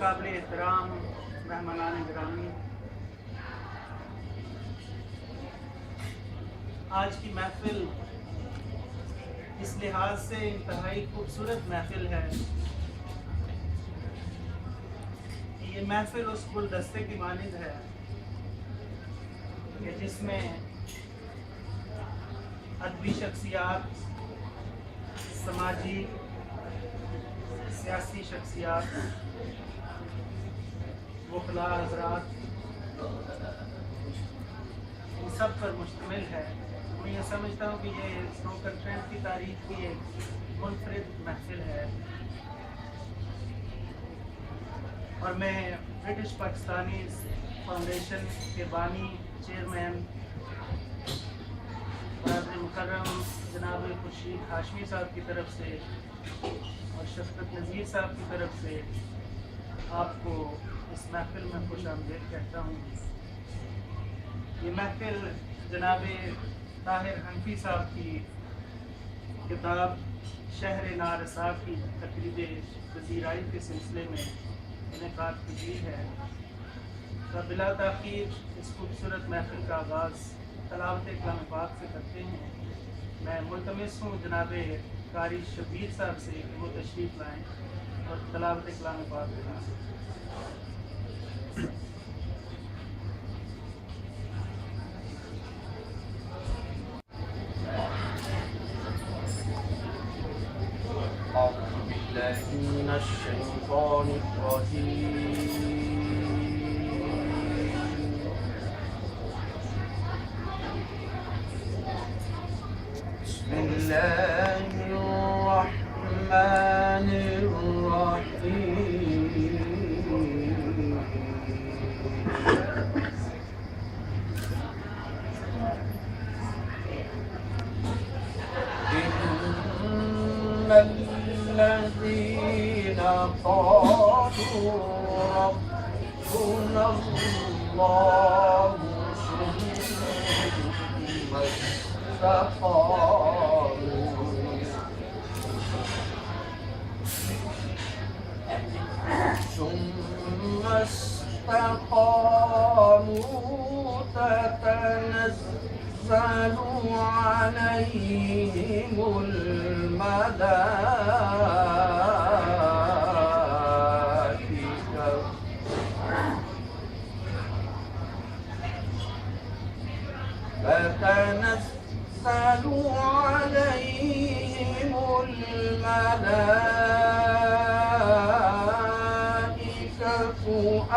قابل احترام مہمانان گرامی، آج کی محفل اس لحاظ سے انتہائی خوبصورت محفل ہے کہ یہ محفل اس گلدستے کی مانند ہے کہ جس میں ادبی شخصیات، سماجی سیاسی شخصیات، وکلاء حضرات، ان سب پر مشتمل ہے۔ میں یہ سمجھتا ہوں کہ یہ سنوکر ٹرینڈ کی تاریخ کی ایک منفرد محفل ہے، اور میں برٹش پاکستانی فاؤنڈیشن کے بانی چیئرمین برادر مکرم جناب خورشید ہاشمی صاحب کی طرف سے اور شفقت نذیر صاحب کی طرف سے آپ کو اس محفل میں خوش آمدید کہتا ہوں۔ یہ محفل جناب طاہر حنفی صاحب کی کتاب شہر نارسا کی تقریب پذیرائی کے سلسلے میں انعقاد کی گئی ہے۔ بلا تاخیر اس خوبصورت محفل کا آغاز تلاوت کلام پاک سے کرتے ہیں۔ میں ملتمس ہوں جناب قاری شبیر صاحب سے کہ وہ تشریف لائیں اور تلاوت کلام پاک کریں۔ أعوذ بالله من الشيطان الرجيم بسم الله الرحمن الرحيم الذين قالوا ربنا الله ثم استقاموا تتنزل عليهم الملائكة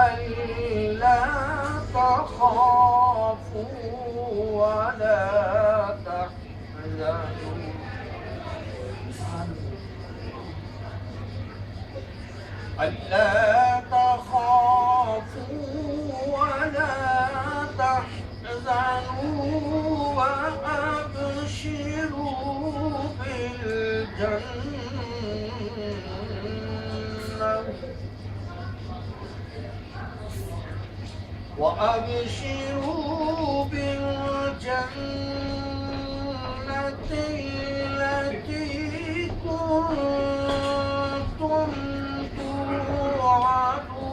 ألا تخافوا ولا تحزنوا ألا تخافوا ولا تحزنوا وأبشروا بالجنة التي كنتم توعدون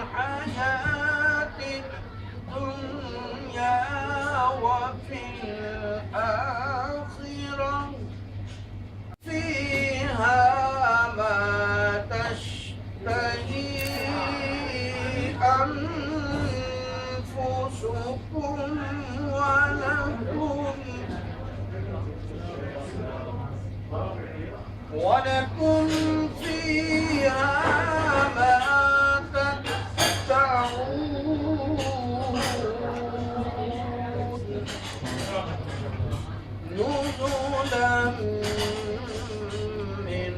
الحياة الدنيا وفي الآخرة فيها ما تشتهي أنفسكم ولكم فيها ما تدعون نزلا من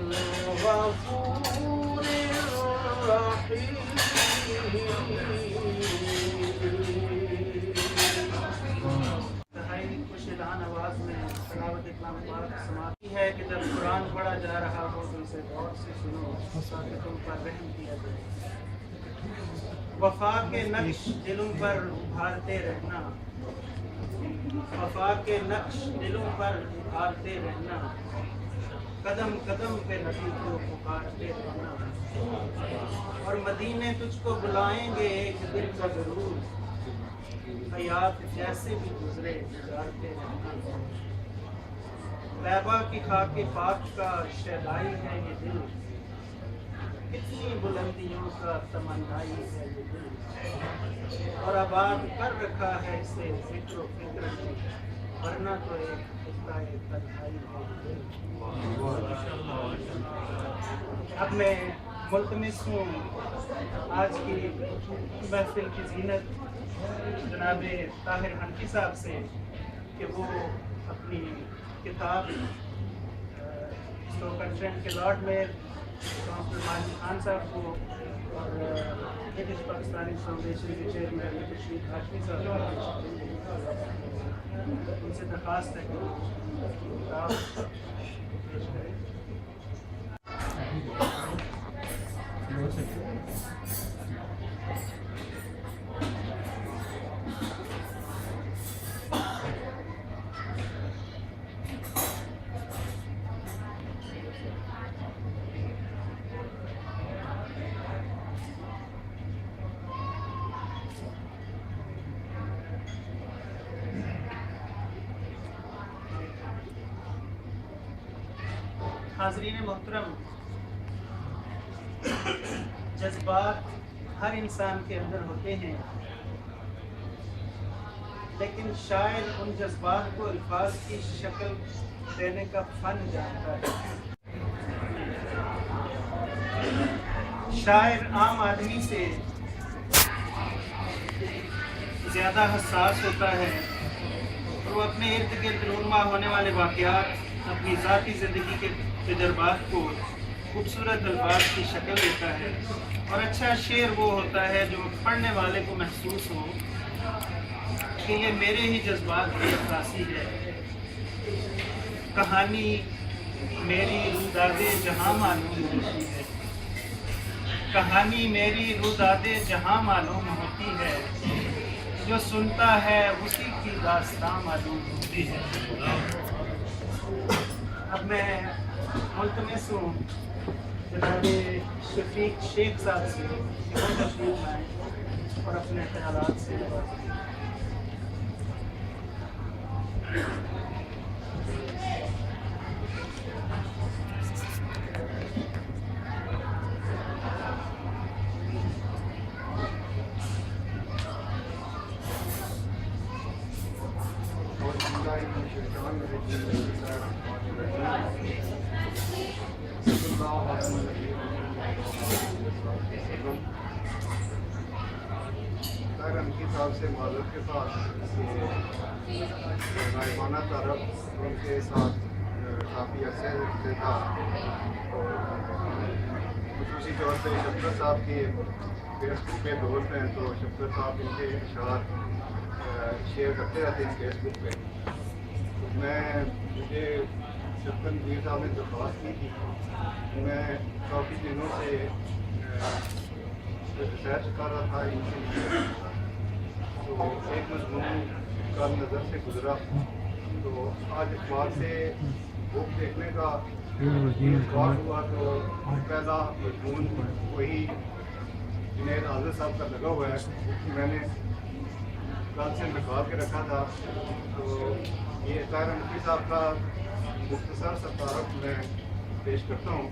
غفور رحيم۔ انتہائی خوش الہان آواز میں تلاوت کلام پاک سماعتی ہے کہ جب قرآن پڑھا جا رہا ہو تو اسے غور سے سنو تاکہ تم پر رحم کیا جائے۔ وفا کے نقش دلوں پر ابھارتے رہنا، وفا کے نقش دلوں پر ابھارتے رہنا، قدم قدم پہ نبی کو پکارتے رہنا، اور مدینے تجھ کو بلائیں گے ایک دن کا ضرور، حیات جیسے بھی گزرے گزارتے رہنا۔ طیبہ کی خاک پاک کا شیدائی ہے یہ دل، کتنی بلندیوں کا تمنائی ہے یہ دل، اور آباد کر رکھا ہے اسے ذکر و فکر نے، ورنہ تو ایک خطہ تنہائی ہے یہ دل۔ اب میں ملتمس ہوں آج کی محفل کی زینت جناب طاہر حنفی صاحب سے کہ وہ اپنی کتاب کنٹرینٹ کے لارڈ میں ڈاکٹر ماجد خان صاحب کو اور برٹش پاکستانی فاؤنڈیشن کے چیئرمین رشید ہاشمی صاحب ان سے درخواست ہے کہ کتاب پیش کریں۔ حاضرین محترم، جذبات ہر انسان کے اندر ہوتے ہیں، لیکن شاعر ان جذبات کو الفاظ کی شکل دینے کا فن جانتا ہے۔ شاعر عام آدمی سے زیادہ حساس ہوتا ہے اور وہ اپنے ارد گرد رونما ہونے والے واقعات، اپنی ذاتی زندگی کے تجربات کو خوبصورت الفاظ کی شکل دیتا ہے، اور اچھا شعر وہ ہوتا ہے جو پڑھنے والے کو محسوس ہو کہ یہ میرے ہی جذبات کی عکاسی ہے۔ کہانی میری روداد جہاں معلوم ہوتی ہے، کہانی میری روداد جہاں معلوم ہوتی ہے، جو سنتا ہے اسی کی داستان معلوم ہوتی ہے۔ اب میں ملتمس ہوں جناب شفیق شیخ صاحب سے کہ وہ تشریف لائیں اور اپنے خیالات سے حنفی صاحب سے معذرت کے ساتھ غائبانہ تعارف ان کے ساتھ کافی عرصے سے تھا، خصوصی طور پہ شفقت صاحب کے فیس بک پہ دوست ہیں، تو شفقت صاحب ان کے اشعار شیئر کرتے رہتے ہیں فیس بک پہ۔ مجھے شفقت میر صاحب نے درخواست کی تھی، میں کافی دنوں سے ریسرچ کر رہا تھا ان کے لیے، تو ایک مضمون کل نظر سے گزرا، تو آج اخبار سے بک دیکھنے کا اتفاق ہوا، تو پہلا مضمون وہی جنید حاضر صاحب کا لگا ہوا ہے، میں نے کل سے نکال کے رکھا تھا۔ تو یہ طاہر حنفی صاحب کا مختصر سا تعارف میں پیش کرتا ہوں۔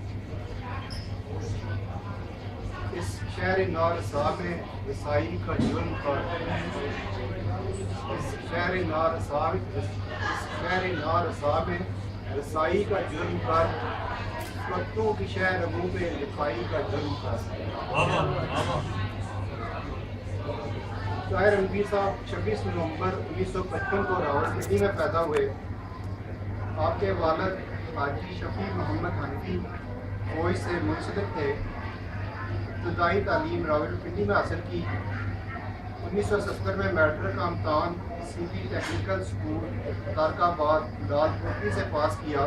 اس شہر نارسا میں رسائی کا جرم پر، اس شہر نارسا میں رسائی کا جرم پر، پتوں کی شہر منہ پہ لکھائی کا جرم پر۔ طاہر حنفی صاحب 26 نومبر 1955 کو راولپنڈی میں پیدا ہوئے۔ آپ کے والد حاجی شفیع محمد حنفی فوج سے منسلک تھے۔ ابتدائی تعلیم راولپنڈی میں حاصل کی۔ 1970 میں میٹرک کا امتحان سی پی ٹیکنیکل اسکول تارک آباد لال کوٹھی سے پاس کیا۔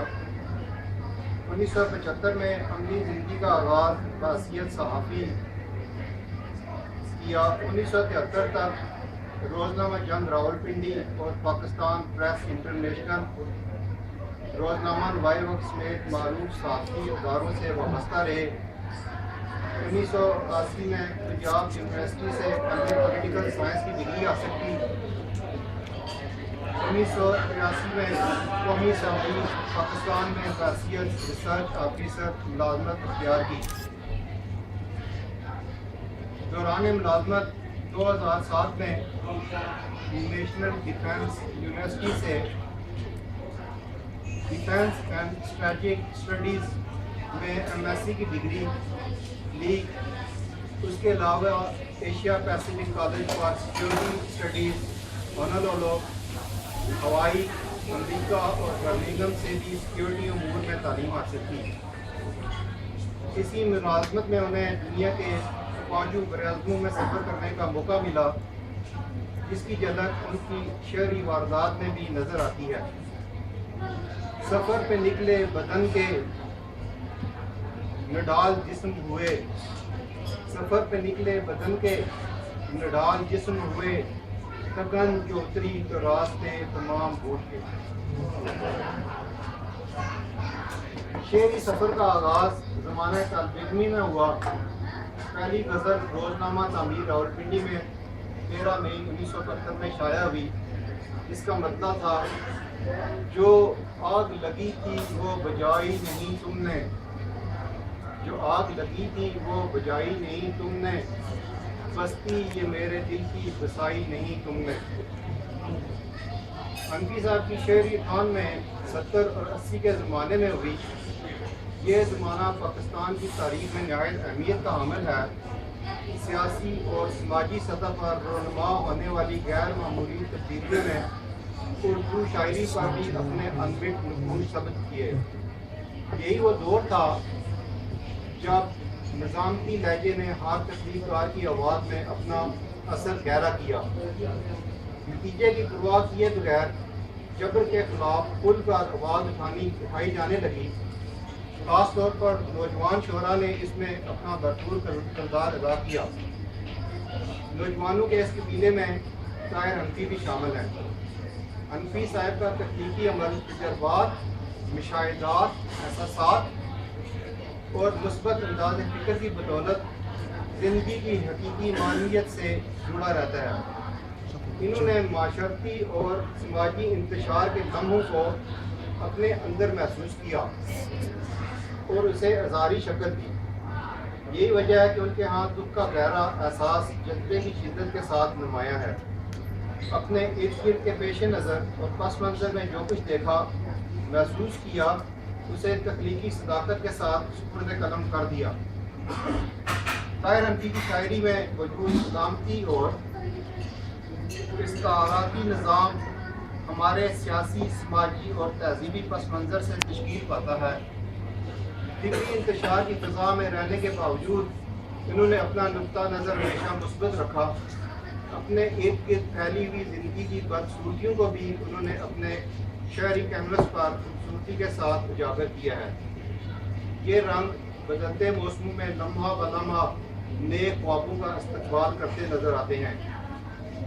1975 میں عملی زندگی کا آغاز بحیثیت صحافی کیا۔ 1973 تک روزنامہ جنگ راولپنڈی اور پاکستان پریس انٹرنیشنل، روزنامہ نوائی وقت سمیت معروف صحافتی اداروں سے وابستہ رہے۔ 1980 میں پنجاب یونیورسٹی سے پولیٹیکل سائنس کی ڈگری حاصل کی۔ 1983 میں قومی اسمبلی پاکستان میں بحیثیت ریسرچ آفیسر ملازمت اختیار کی۔ دوران ملازمت 2007 میں نیشنل ڈیفنس یونیورسٹی سے ڈیفنس اینڈ اسٹریٹجک اسٹڈیز میں MS کی ڈگری لی۔ اس کے علاوہ Asia Pacific College for Security Studies Honolulu, Hawaii, امریکہ اور برمنگھم سے بھی سیکورٹی امور میں تعلیم حاصل کی۔ اسی ملازمت میں انہیں دنیا کے 5 براعظموں میں سفر کرنے کا موقع ملا، جس کی جھلک ان کی شہری واردات میں بھی نظر آتی ہے۔ سفر پہ نکلے بدن کے نڈال جسم ہوئے، سفر پہ نکلے بدن کے نڈال جسم ہوئے، تھکن جو اتری تو راستے تمام بھول کے۔ شعری سفر کا آغاز زمانہ طالب علمی میں ہوا۔ پہلی غزل روزنامہ تعمیر راولپنڈی میں 13 مئی 1972 میں شائع ہوئی، جس کا مطلب تھا جو آگ لگی تھی وہ بجائی نہیں تم نے، جو آگ لگی تھی وہ بجائی نہیں تم نے، بستی یہ میرے دل کی بسائی نہیں تم نے۔ حنفی صاحب کی شعری خان میں 70 اور 80 کے زمانے میں ہوئی۔ یہ زمانہ پاکستان کی تاریخ میں نہایت اہمیت کا حامل ہے۔ سیاسی اور سماجی سطح پر رونما ہونے والی غیر معمولی تبدیلیوں نے اردو شاعری پر بھی اپنے انمٹ نقوش ثبت کیے۔ یہی وہ دور تھا جب نظامتی لہجے نے ہر تخلیق کار کی آواز میں اپنا اثر گہرا کیا۔ نتیجے کی پرواہ کیے بغیر جبر کے خلاف کھل کر آواز اٹھائی جانے لگی۔ خاص طور پر نوجوان شعراء نے اس میں اپنا بھرپور کردار ادا کیا۔ نوجوانوں کے اس قبیلے میں طاہر حنفی بھی شامل ہیں۔ حنفی صاحب کا تخلیقی عمل تجربات، مشاہدات، احساسات اور مثبت انداز فکر کی بدولت زندگی کی حقیقی معنویت سے جڑا رہتا ہے۔ انہوں نے معاشرتی اور سماجی انتشار کے لمحوں کو اپنے اندر محسوس کیا اور اسے اظہاری شکل دی۔ یہی وجہ ہے کہ ان کے ہاں دکھ کا گہرا احساس جذبے کی شدت کے ساتھ نمایاں ہے۔ اپنے ارد گرد کے پیش نظر اور پس منظر میں جو کچھ دیکھا، محسوس کیا، اسے تخلیقی صداقت کے ساتھ سپرد قلم کر دیا۔ طاہر حنفی کی شاعری میں وجود سلامتی اور استعاراتی نظام ہمارے سیاسی، سماجی اور تہذیبی پس منظر سے تشکیل پاتا ہے۔ فکری انتشار کی فضا میں رہنے کے باوجود انہوں نے اپنا نقطہ نظر ہمیشہ مثبت رکھا۔ اپنے ارد گرد پھیلی ہوئی زندگی کی بدصورتیوں کو بھی انہوں نے اپنے شعری کینوس پر خوبصورتی کے ساتھ اجاگر کیا ہے۔ یہ رنگ بدلتے موسموں میں لمحہ بلمحہ نئے خوابوں کا استقبال کرتے نظر آتے ہیں۔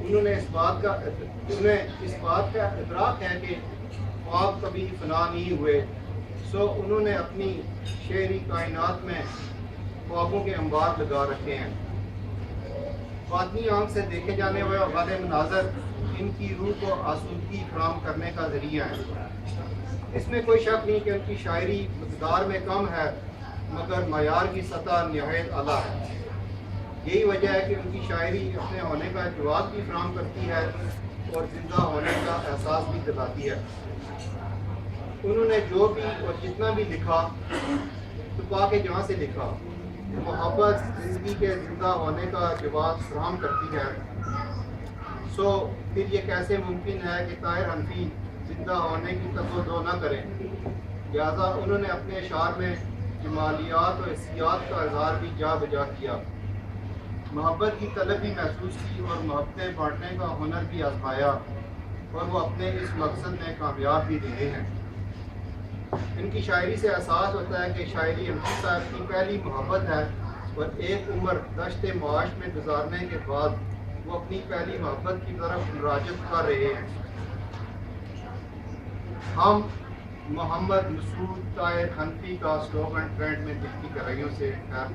انہیں اس بات کا ادراک ہے کہ خواب کبھی فنا نہیں ہوئے، سو انہوں نے اپنی شعری کائنات میں خوابوں کے انبار لگا رکھے ہیں۔ باطنی آنکھ سے دیکھے جانے والے مناظر ان کی روح کو آسودگی فراہم کرنے کا ذریعہ ہے۔ اس میں کوئی شک نہیں کہ ان کی شاعری مقدار میں کم ہے، مگر معیار کی سطح نہایت اعلیٰ ہے۔ یہی وجہ ہے کہ ان کی شاعری اپنے ہونے کا جواز بھی فراہم کرتی ہے اور زندہ ہونے کا احساس بھی دلاتی ہے۔ انہوں نے جو بھی اور جتنا بھی لکھا چھپا کے جہاں سے لکھا، محبت زندگی کے زندہ ہونے کا جواز فراہم کرتی ہے۔ سو پھر یہ کیسے ممکن ہے کہ طاہر حنفی زندہ ہونے کی تقو نہ کریں؟ لہٰذا انہوں نے اپنے اشعار میں جمالیات اور حسیات کا اظہار بھی جا بجا کیا، محبت کی طلب بھی محسوس کی اور محبتیں بانٹنے کا ہنر بھی آزمایا، اور وہ اپنے اس مقصد میں کامیاب بھی رہے ہیں۔ ان کی شاعری سے احساس ہوتا ہے کہ شاعری حنفی صاحب کی پہلی محبت ہے، اور ایک عمر دشت معاش میں گزارنے کے بعد وہ اپنی پہلی محبت کی طرف مراجعت کر رہے ہیں. ہم محمد مسعود طاہر حنفی کا سلوگن ٹرینڈ میں دل کی گہرائیوں سے خیر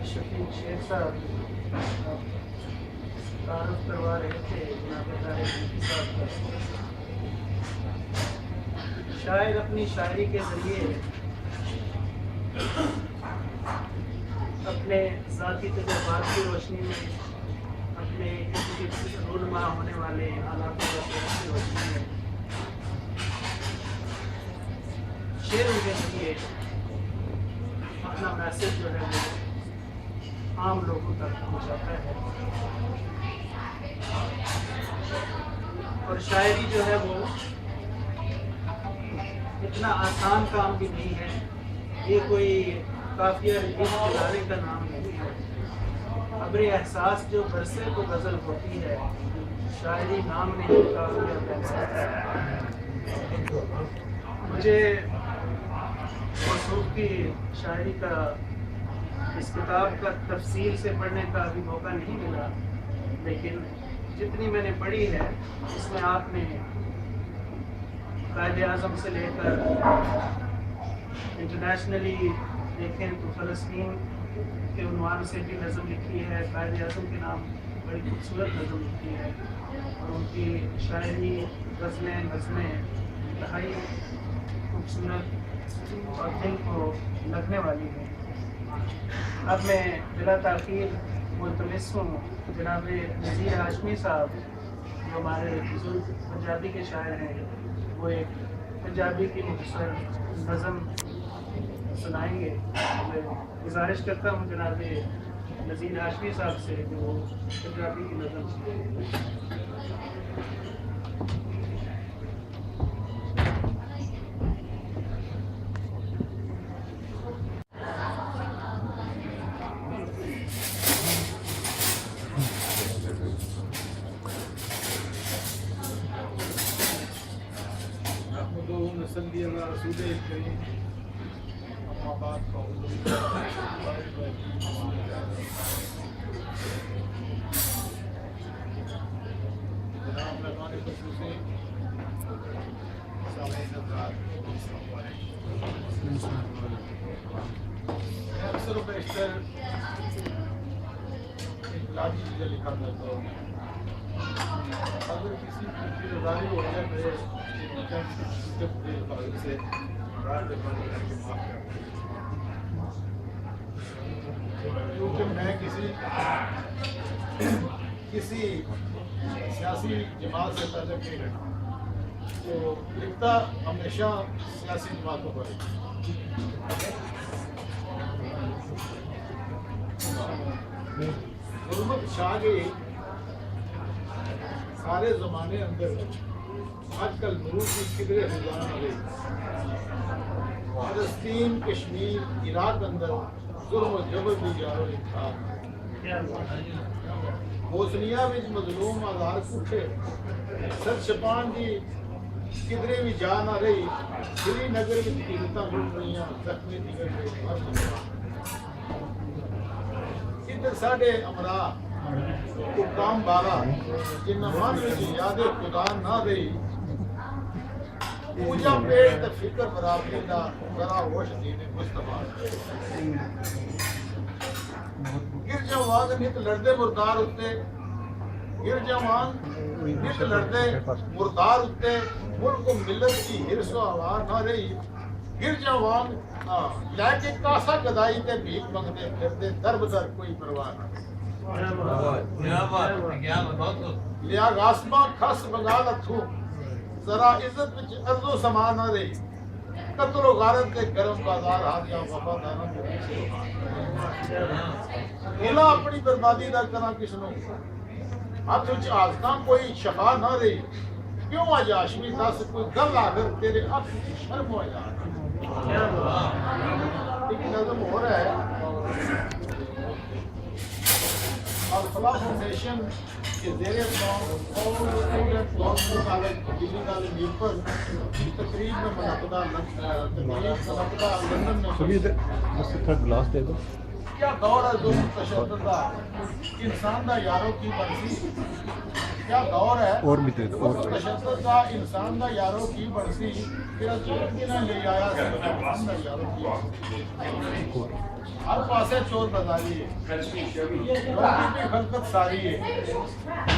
شفیق شیخ صاحب تعارف کروا رہے تھے جناب طاہر حنفی صاحب کا. شاعر اپنی شاعری کے ذریعے اپنے ذاتی تجربات کی روشنی میں اپنے رونما ہونے والے حالات کی روشنی میں شعروں کے ذریعے اپنا میسج جو ہے وہ عام لوگوں تک پہنچاتا ہے. اور شاعری جو ہے وہ اتنا آسان کام بھی نہیں ہے. یہ کوئی قافیہ ردیف ادارے کا نام نہیں ہے. ابر احساس جو برسے کو غزل ہوتی ہے، شاعری نام نہیں قافیہ بحث ہے. مجھے موصوف کی شاعری کا اس کتاب کا تفصیل سے پڑھنے کا ابھی موقع نہیں ملا، لیکن جتنی میں نے پڑھی ہے اس میں آپ نے قائد اعظم سے لے کر انٹرنیشنلی دیکھیں تو فلسطین کے عنوان سے بھی نظم لکھی ہے. قائد اعظم کے نام بڑی خوبصورت نظم لکھی ہے اور ان کی شاعری غزلیں نظمیں انتہائی خوبصورت اور دل کو لگنے والی ہیں. اب میں بلا تاخیر ملتمس ہوں جناب نذیر ہاشمی صاحب جو ہمارے بزرگ پنجابی کے شاعر ہیں، وہ ایک پنجابی کی مختصر نظم سنائیں گے. میں گزارش کرتا ہوں جناب نذیر ہاشمی صاحب سے کہ وہ پنجابی کی نظم سنائیں. صلی اللہ رسول کریم اما بعد جناب مہمان خصوصی سامعین حضرات، میں اکثر و بیشتر انقلابی چیزیں لکھا کرتا ہوں. اگر کسی کی رضائی ہو جائے میرے سے کیونکہ میں کسی سیاسی جماعت سے تعلق نہیں رکھتا، تو لکھتا ہمیشہ سیاسی جماعتوں پر. حکومت چھا گئی سارے زمانے اندر. آج کل ملک کی قدرے خزانہ رہی. فلسطین، کشمیر، عراق اندر ظلم و جبر بھی جارو لکھا. بوسنیا بھی مظلوم آزار کٹھے سر چھپان کی قدرے بھی جا نہ رہی. سری نگر میں قیمتاں لٹ رہی زخمی دیگر ادھر ساڈے امراء حکام بارہ جن من میں یاد خدا نہ رہی. پوجا پیٹ تے فکر برابری دا ذرا ہوش دین مصطفیٰ. گرجا واگ نت لڑدے مردار اتے، گرجا وان نت لڑدے مردار اتے. ملک و ملت کی ہرس و ہوا نہ رہی. گرجا وان لے کے کاسا گدائی تے بھیک منگتے پھرتے درب در کوئی پرواہ نہ. لیا غاسباں کھس بگال اتھوں ذرا عزت وچ ارض و سما نہ رہی. قتل و غارت کے گرم بازار ہادیاں وفاداراں دے پیچھے ہلا اپنی بربادی دا کراں کس نوں. ہاتھ وچ آزتاں کوئی شفا نہ رہی. کیوں اج ہاشمی دس کوئی گل آخر تیرے اکھ وچ شرم ہو جا. ایک نظم ہو رہا ہے الفلاح فاؤنڈیشن کہ زیر اسٹوڈنٹ لانگ کالج دلی کالج نیوپر کی تقریب میں منعقدہ لندن میں کیا دور ہے ظلم تشدد کا انسان دا یاروں کی برسی کیا دور ہے ظلم تشدد کا انسان دا یاروں کی برسی تیرا چور نہ لے آیا انسان دا یاروں کی برسی ہر پاسے چور بازاری ہے لوگی پہ خلقت ساری ہے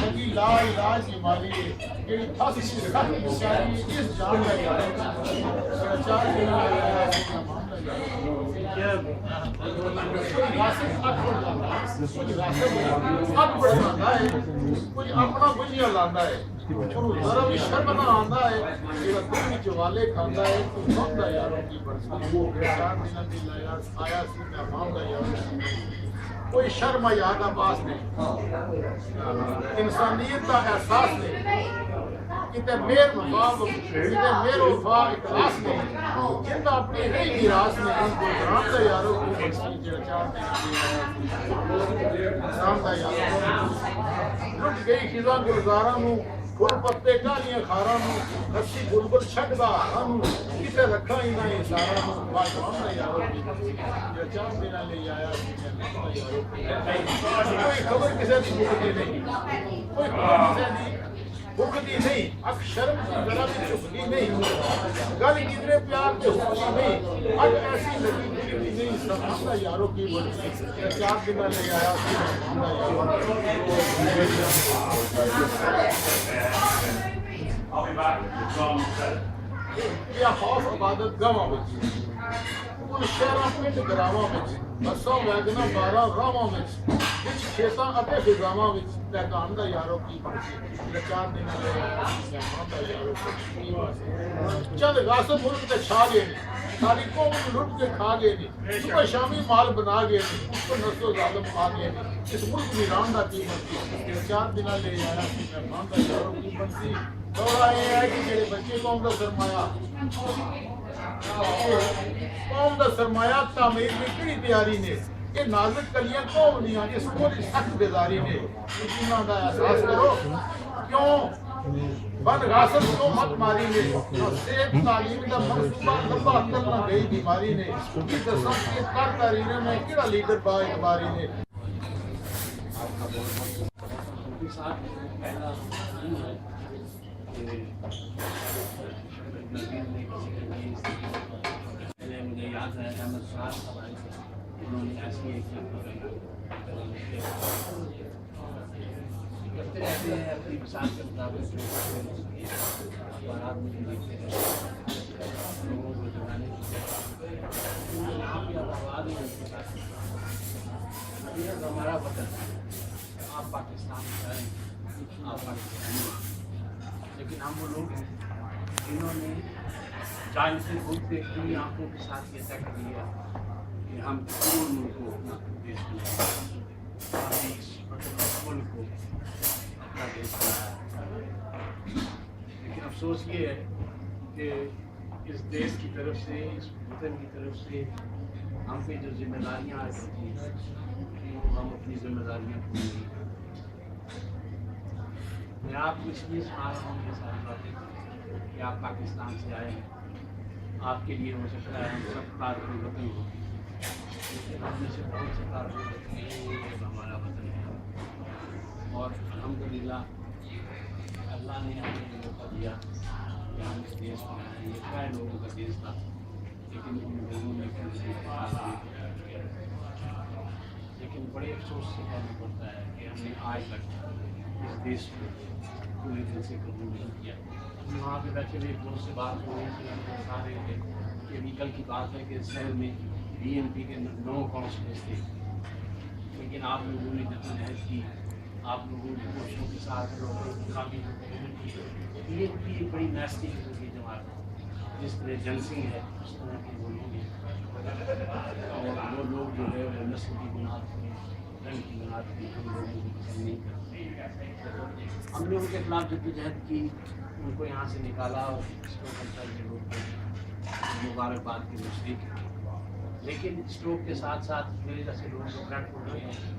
لگی لا علاج بیماری ہے کہ پھنس کی سخت بیچاری ہے اس جان کا یاروں کی تیرا چار دن لے آیا کچھ اپنا بجیا لانا ہے ذرا بھی شرم نہ آندا ہے میرا دل وچ والے کھاندا ہے تو سب دا یاروں کی برسی چار دن دی لایا آیا سی مہمان دا یار کوئی شرم یا دا پاس نہیں انسانیت کا احساس نہیں کتے میر وفا کتے میر وفا اخلاص نہیں جن دا اپنی نہیں میراث میں ان کو گرام دا یاروں کی برسی جڑا چار دن دی انسان دا یاروں لٹ گئی خزاں گلزاراں نوں گل پتے کالیاں کھاراں نوں رسی بلبل چھڈدا ہاراں نوں کتے رکھاں انہاں ہی ساراں نوں باجوان دا یاروں کی برسی جڑا چار دن لے آیا سی مہمان دا یاروں کی کوئی خبر کسے دی بھکتی نہیں کوئی خبر کسے دی بھکتی نہیں اک شرم کی ذرا بھی چکتی نہیں گل کتنے پیار کے ہوتی نہیں اک ایسی لگی بھکتی نہیں سامان دا یاروں کی برسی جڑا چار دن لے آیا سی مہمان دا یاروں کی خوف عبادت گواں وچ ان شہراں پنڈ گراواں وچ بساں ویگناں باراں راواں وچ وچ کھیتاں اتے فضاواں وچ پیغام دا یاروں کی برسی چار دن لے آیا سی مہمان دا یاروں کی چند غاصب ملک تے چھا گئے نے ساری قوم لٹ کے کھا گئے نے صبح شامی مال بنا گئے نے اس کو نسل و ظالم آ گئے نے اس ملک ویران دا کی برسی چار دن لے آیا سی مہمان دا یاروں کی برسی دورہ یہ ہے کہ جڑے بچے قوم دا سرمایہ قوم دا سرمایہ تعمیر میں کڑی تیاری نے یہ نازک کلیاں قوم دیاں اس پوری سخت بیداری نے انہاں دا احساس کرو کیوں بن غاصب کو مت ماری نے صحت تعلیم دا منصوبہ لمبا چلنا گئی بیماری نے اس دساں کے کر تارینے میں کیڑا لیڈر با اعتباری نے مجھے یاد ہے احمد شاہ انہوں نے ایسی ایک کرتے رہتے ہیں اپنی مثال کے مطابق اخبارات میں بھی دیکھتے ہیں لوگوں کو جگانے یہاں پہ اب آباد ہی نہیں ہوتا ہمارا وطن آپ پاکستان سے آئے آپ پاکستانی لیکن ہم وہ لوگ ہیں جنہوں نے چاند سے خود دیکھتی آنکھوں کے ساتھ یہ طے کر لیا کہ ہم پورے ملک کو اپنا دیش بنائیں ملک کو اپنا دیش بنایا لیکن افسوس یہ ہے کہ اس دیش کی طرف سے اس وطن کی طرف سے ہم پہ جو ذمہ داریاں آ سکتی ہیں وہ ہم اپنی ذمہ داریاں پوری نہیں کرتے میں آپ کو اس لیے سنا رہا ہوں یہ ساری باتیں کہ آپ پاکستان سے آئے ہیں آپ کے لیے ہو سکتا ہے ہم سب کارکن وطن ہو لیکن ہم میں سے بہت سے کارکن وطن ہیں ہمارا وطن ہے اور الحمدللہ اللہ نے ہمیں موقع دیا کہ ہم اس دیش کو بنائیں یہ کئی لوگوں کا دیش تھا لیکن ان لوگوں نے لیکن بڑے افسوس سے کہنا پڑتا ہے کہ ہم نے آج تک اس دیش کو پورے دل سے قبول نہیں کیا وہاں پہ بیٹھے ہوئے دوست سے بات ہو رہی تھی ہم بتا رہے تھے کہ ابھی کل کی بات ہے کہ شہر میں بی ایم پی کے 9 کاؤنسلرس تھے لیکن آپ لوگوں نے جدوجہد کی آپ لوگوں نے کوششوں کے ساتھ بی ایم پی ایک بڑی نیسٹی قسم کی جماعت جس طرح جن سنگھ ہے اس طرح کے وہ لوگ ہیں اور وہ لوگ جو ہے وہ نسل کی بنیاد پہ رنگ کی بنیاد پہ ہم لوگوں کو پسند نہیں کرتے ہم نے ان کے خلاف جدوجہد کی ان کو یہاں سے نکالا اور اسٹروک کے لوگ مبارکباد کے مشرق لیکن اسٹروک کے ساتھ ساتھ میرے جیسے لوگ جو گرٹ ہو گئے ہیں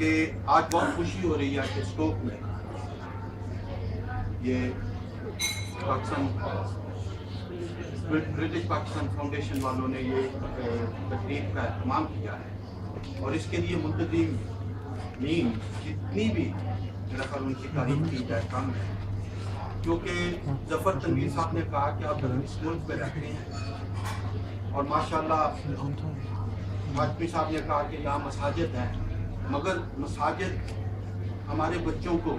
کہ آج بہت خوشی ہو رہی ہے کہ اسٹوک میں یہ پاکستان برٹش پاکستان فاؤنڈیشن والوں نے یہ تقریب کا اہتمام کیا ہے، اور اس کے لیے منتظمین جتنی بھی میرا خیال ان کی تعریف کی جائے کم ہے، کیونکہ ظفر تنویر صاحب نے کہا کہ آپ اس ملک میں رہتے ہیں اور ماشاءاللہ حاجمی صاحب نے کہا کہ یہاں مساجد ہیں، مگر مساجد ہمارے بچوں کو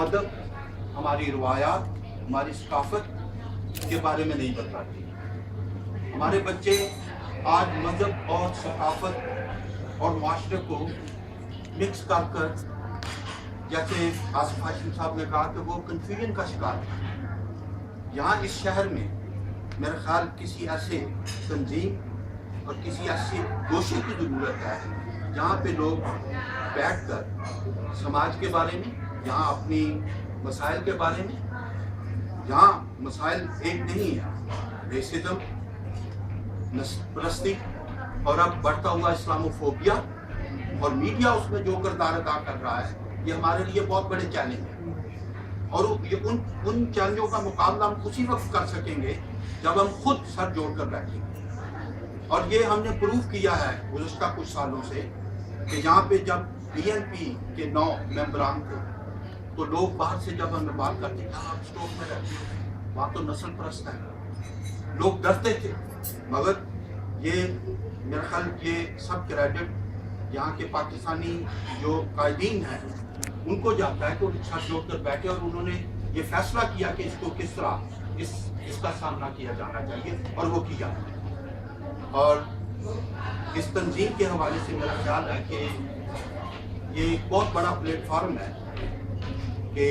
ادب، ہماری روایات، ہماری ثقافت کے بارے میں نہیں بتاتی۔ ہمارے بچے آج مذہب اور ثقافت اور معاشرے کو مکس کر جیسے آصف ہاشمی صاحب نے کہا کہ وہ کنفیوژن کا شکار ہے۔ یہاں اس شہر میں میرا خیال کسی ایسے تنظیم اور کسی ایسے گوشے کی ضرورت ہے جہاں پہ لوگ بیٹھ کر سماج کے بارے میں، یہاں اپنی مسائل کے بارے میں، یہاں مسائل ایک نہیں ہے، ریسزم، نسل پرستی اور اب بڑھتا ہوا اسلاموفوبیا، اور میڈیا اس میں جو کردار ادا کر رہا ہے، یہ ہمارے لیے بہت بڑے چیلنج ہیں، اور یہ ان چیلنجوں کا مقابلہ ہم اسی وقت کر سکیں گے جب ہم خود سر جوڑ کر بیٹھیں گے۔ اور یہ ہم نے پروف کیا ہے گزشتہ کچھ سالوں سے کہ یہاں پہ جب BNP کے 9 ممبران تھے تو لوگ باہر سے جب ہمیں بات کرتے ہیں آپ اسٹوک میں رہتے ہیں، وہاں تو نسل پرست ہے، لوگ ڈرتے تھے، مگر یہ میرا خیال یہ سب کریڈٹ یہاں کے پاکستانی جو قائدین ہیں ان کو جاتا ہے کہ وہ سر جوڑ کر بیٹھے اور انہوں نے یہ فیصلہ کیا کہ اس کو کس طرح اس کا سامنا کیا جانا چاہیے، اور وہ کیا۔ اور اس تنظیم کے حوالے سے میرا خیال ہے کہ یہ ایک بہت بڑا پلیٹ فارم ہے کہ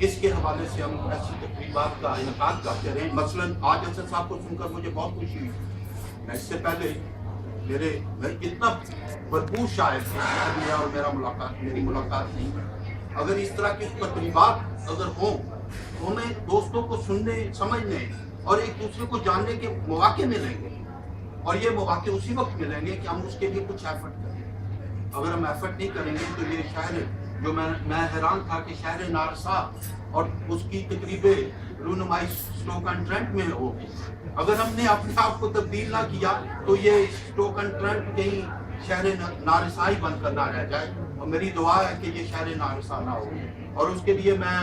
اس کے حوالے سے ہم ایسی تقریبات کا انعقاد کرتے رہیں۔ مثلاً آج اسد صاحب کو سن کر مجھے بہت خوشی ہوئی، میں اس سے پہلے اتنا بھرپور شاعر تھے اور میری ملاقات نہیں، اگر اس طرح کی تقریبات اگر ہوں تو ہمیں دوستوں کو سننے، سمجھنے اور ایک دوسرے کو جاننے کے مواقع ملیں گے، اور یہ مواقع اسی وقت ملیں گے کہ ہم اس کے لیے کچھ ایفرٹ کریں۔ اگر ہم ایفرٹ نہیں کریں گے تو یہ شہر جو میں حیران تھا کہ شہر نارسا اور اس کی تقریب رونمائی اسٹوک اینڈ ٹرنٹ میں ہوگی، اگر ہم نے اپنے آپ کو تبدیل نہ کیا تو یہ اسٹوک اینڈ ٹرنٹ کہیں شہر نارسا ہی بن کر نہ رہ جائے، اور میری دعا ہے کہ یہ شہر نارسا نہ ہو۔ اور اس کے لیے میں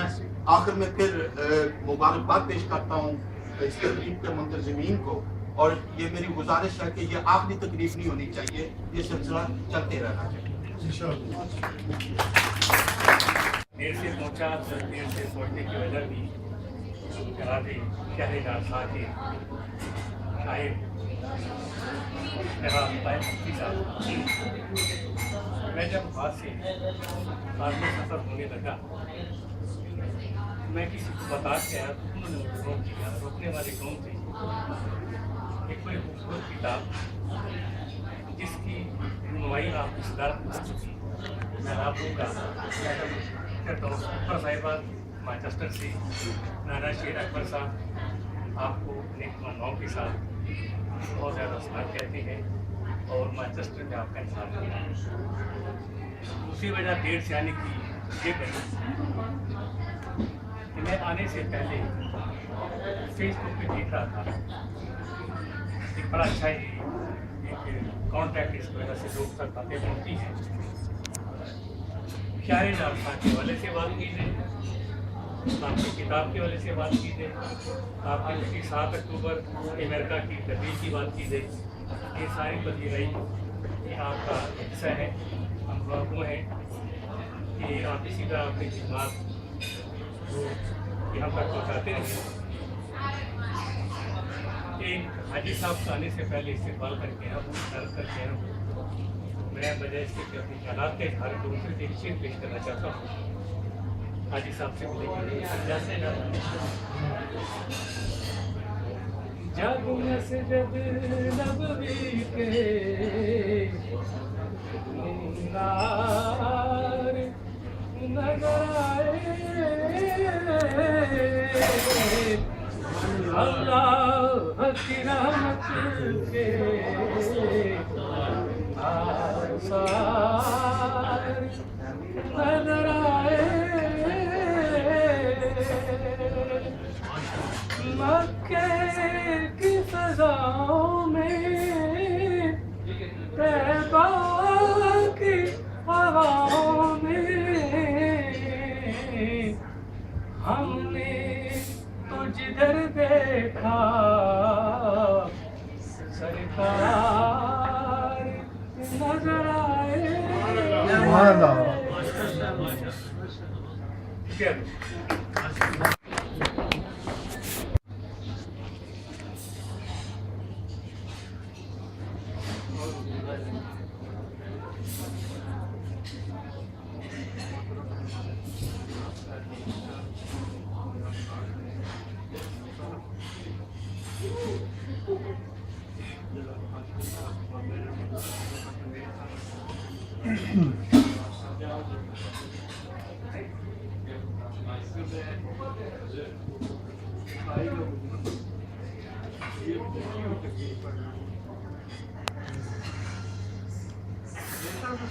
آخر میں پھر مبارکباد پیش کرتا ہوں اس تقریب کے منتظمین کو، اور یہ میری گزارش ہے کہ یہ آخری تقریب نہیں ہونی چاہیے، یہ سلسلہ چلتے رہنا چاہیے۔ دیر سے پہنچا، دیر سے پہنچنے کی وجہ بھی جناب شہر نارسا کے شاعر جناب طاہر مفتی صاحب، میں جب وہاں سے آدمی سفر ہونے لگا میں کسی کو بتا کے آیا تو انہوں نے مجھے روک دیا۔ روکنے والے کون تھے؟ ایک بڑی خوبصورت کتاب جس کی رونمائی آپ کی صدارت کر چکی، میں آپ لوگوں کا کرتا ہوں اکبر صاحبہ مانچسٹر سے، نانا شیر اکبر صاحب آپ کو نیک تمناؤں کے ساتھ بہت زیادہ سلام کہتے ہیں، اور مانچسٹر میں آپ کا انتظار کرنا ہے۔ دوسری وجہ دیر سے آنے کی یہ بنی کہ میں آنے سے پہلے فیس بک پہ دیکھ رہا تھا ایک بڑا اچھا ایک کانٹیکٹ اس وجہ سے لوگ تک باتیں پہنچتی ہیں۔ شاعر نارسا کے حوالے سے بات کیجیے، آپ کی کتاب کے حوالے سے بات کیجیے، آپ کی 7 اکتوبر امریکہ کی تقریب کی بات کیجیے، یہ ساری پذیرائی یہ آپ کا حصہ ہے۔ ہم دعا ہیں کہ آپ اسی طرح اپنے خدمات کو یہاں تک پہنچاتے رہیں۔ ایک حاجی صاحب کا آنے سے پہلے استقبال کر کے عرض کر کے میں بجائے اس کے اپنے خیالات کے اظہار کو دوسرے سے ایک شعر پیش کرنا چاہتا ہوں، حاجی صاحب سے ملے گی جب مسجد نبوی کے مینار نظر آئے، اللہ کی رحمت کے آثار نظر آئے مکے کی فضاؤں میں طیبہ کی ہواؤں میں ہم نے تو جدھر دیکھا سرکار نظر آئے.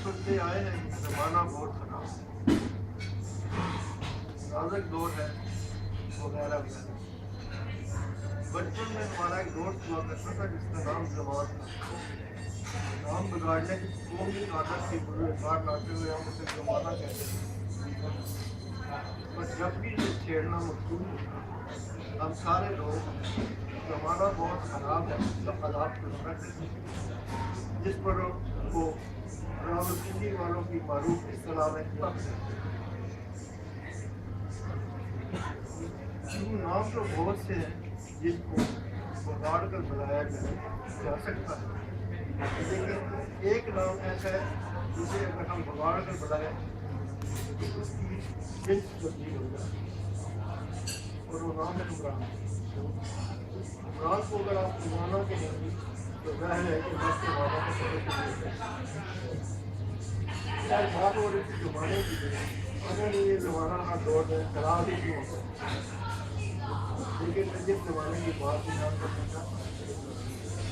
سنتے آئے ہیں زمانہ بہت خراب نازک دور ہے وغیرہ وغیرہ. بچپن میں ہمارا ایک دوست ہوا کرتا تھا جس کا نام زمان تھا. نام بگاڑنے کی قوم کی عادت تھی. بڑے کاٹ لاتے ہوئے ہم اسے زمانہ کہتے تھے. بس جب بھی یہ چھیڑنا مقصود ہوتا ہم سارے لوگ زمانہ بہت خراب ہے سب عذاب کو کرتے تھے جس پر وہ راولپنڈی والوں کی معروف اصطلاح میں نام تو بہت سے ہیں جن کو بگاڑ کر بلایا جا سکتا ہے لیکن ایک نام ایسا ہے جسے اگر ہم بگاڑ کر بلائیں تو اس کی جنس تبدیل ہو جائے اور وہ نام ہے عمران. عمران کو اگر آپ زمانہ کے لیں تو ظاہر ہے کہ بس زمانہ کو سمجھ بات ہو رہی تھی زمانے کی اگر یہ زمانہ کا دور ہے خراب ہی کیوں ہوتا ہے لیکن جس زمانے کی بات یاد کرنا تھا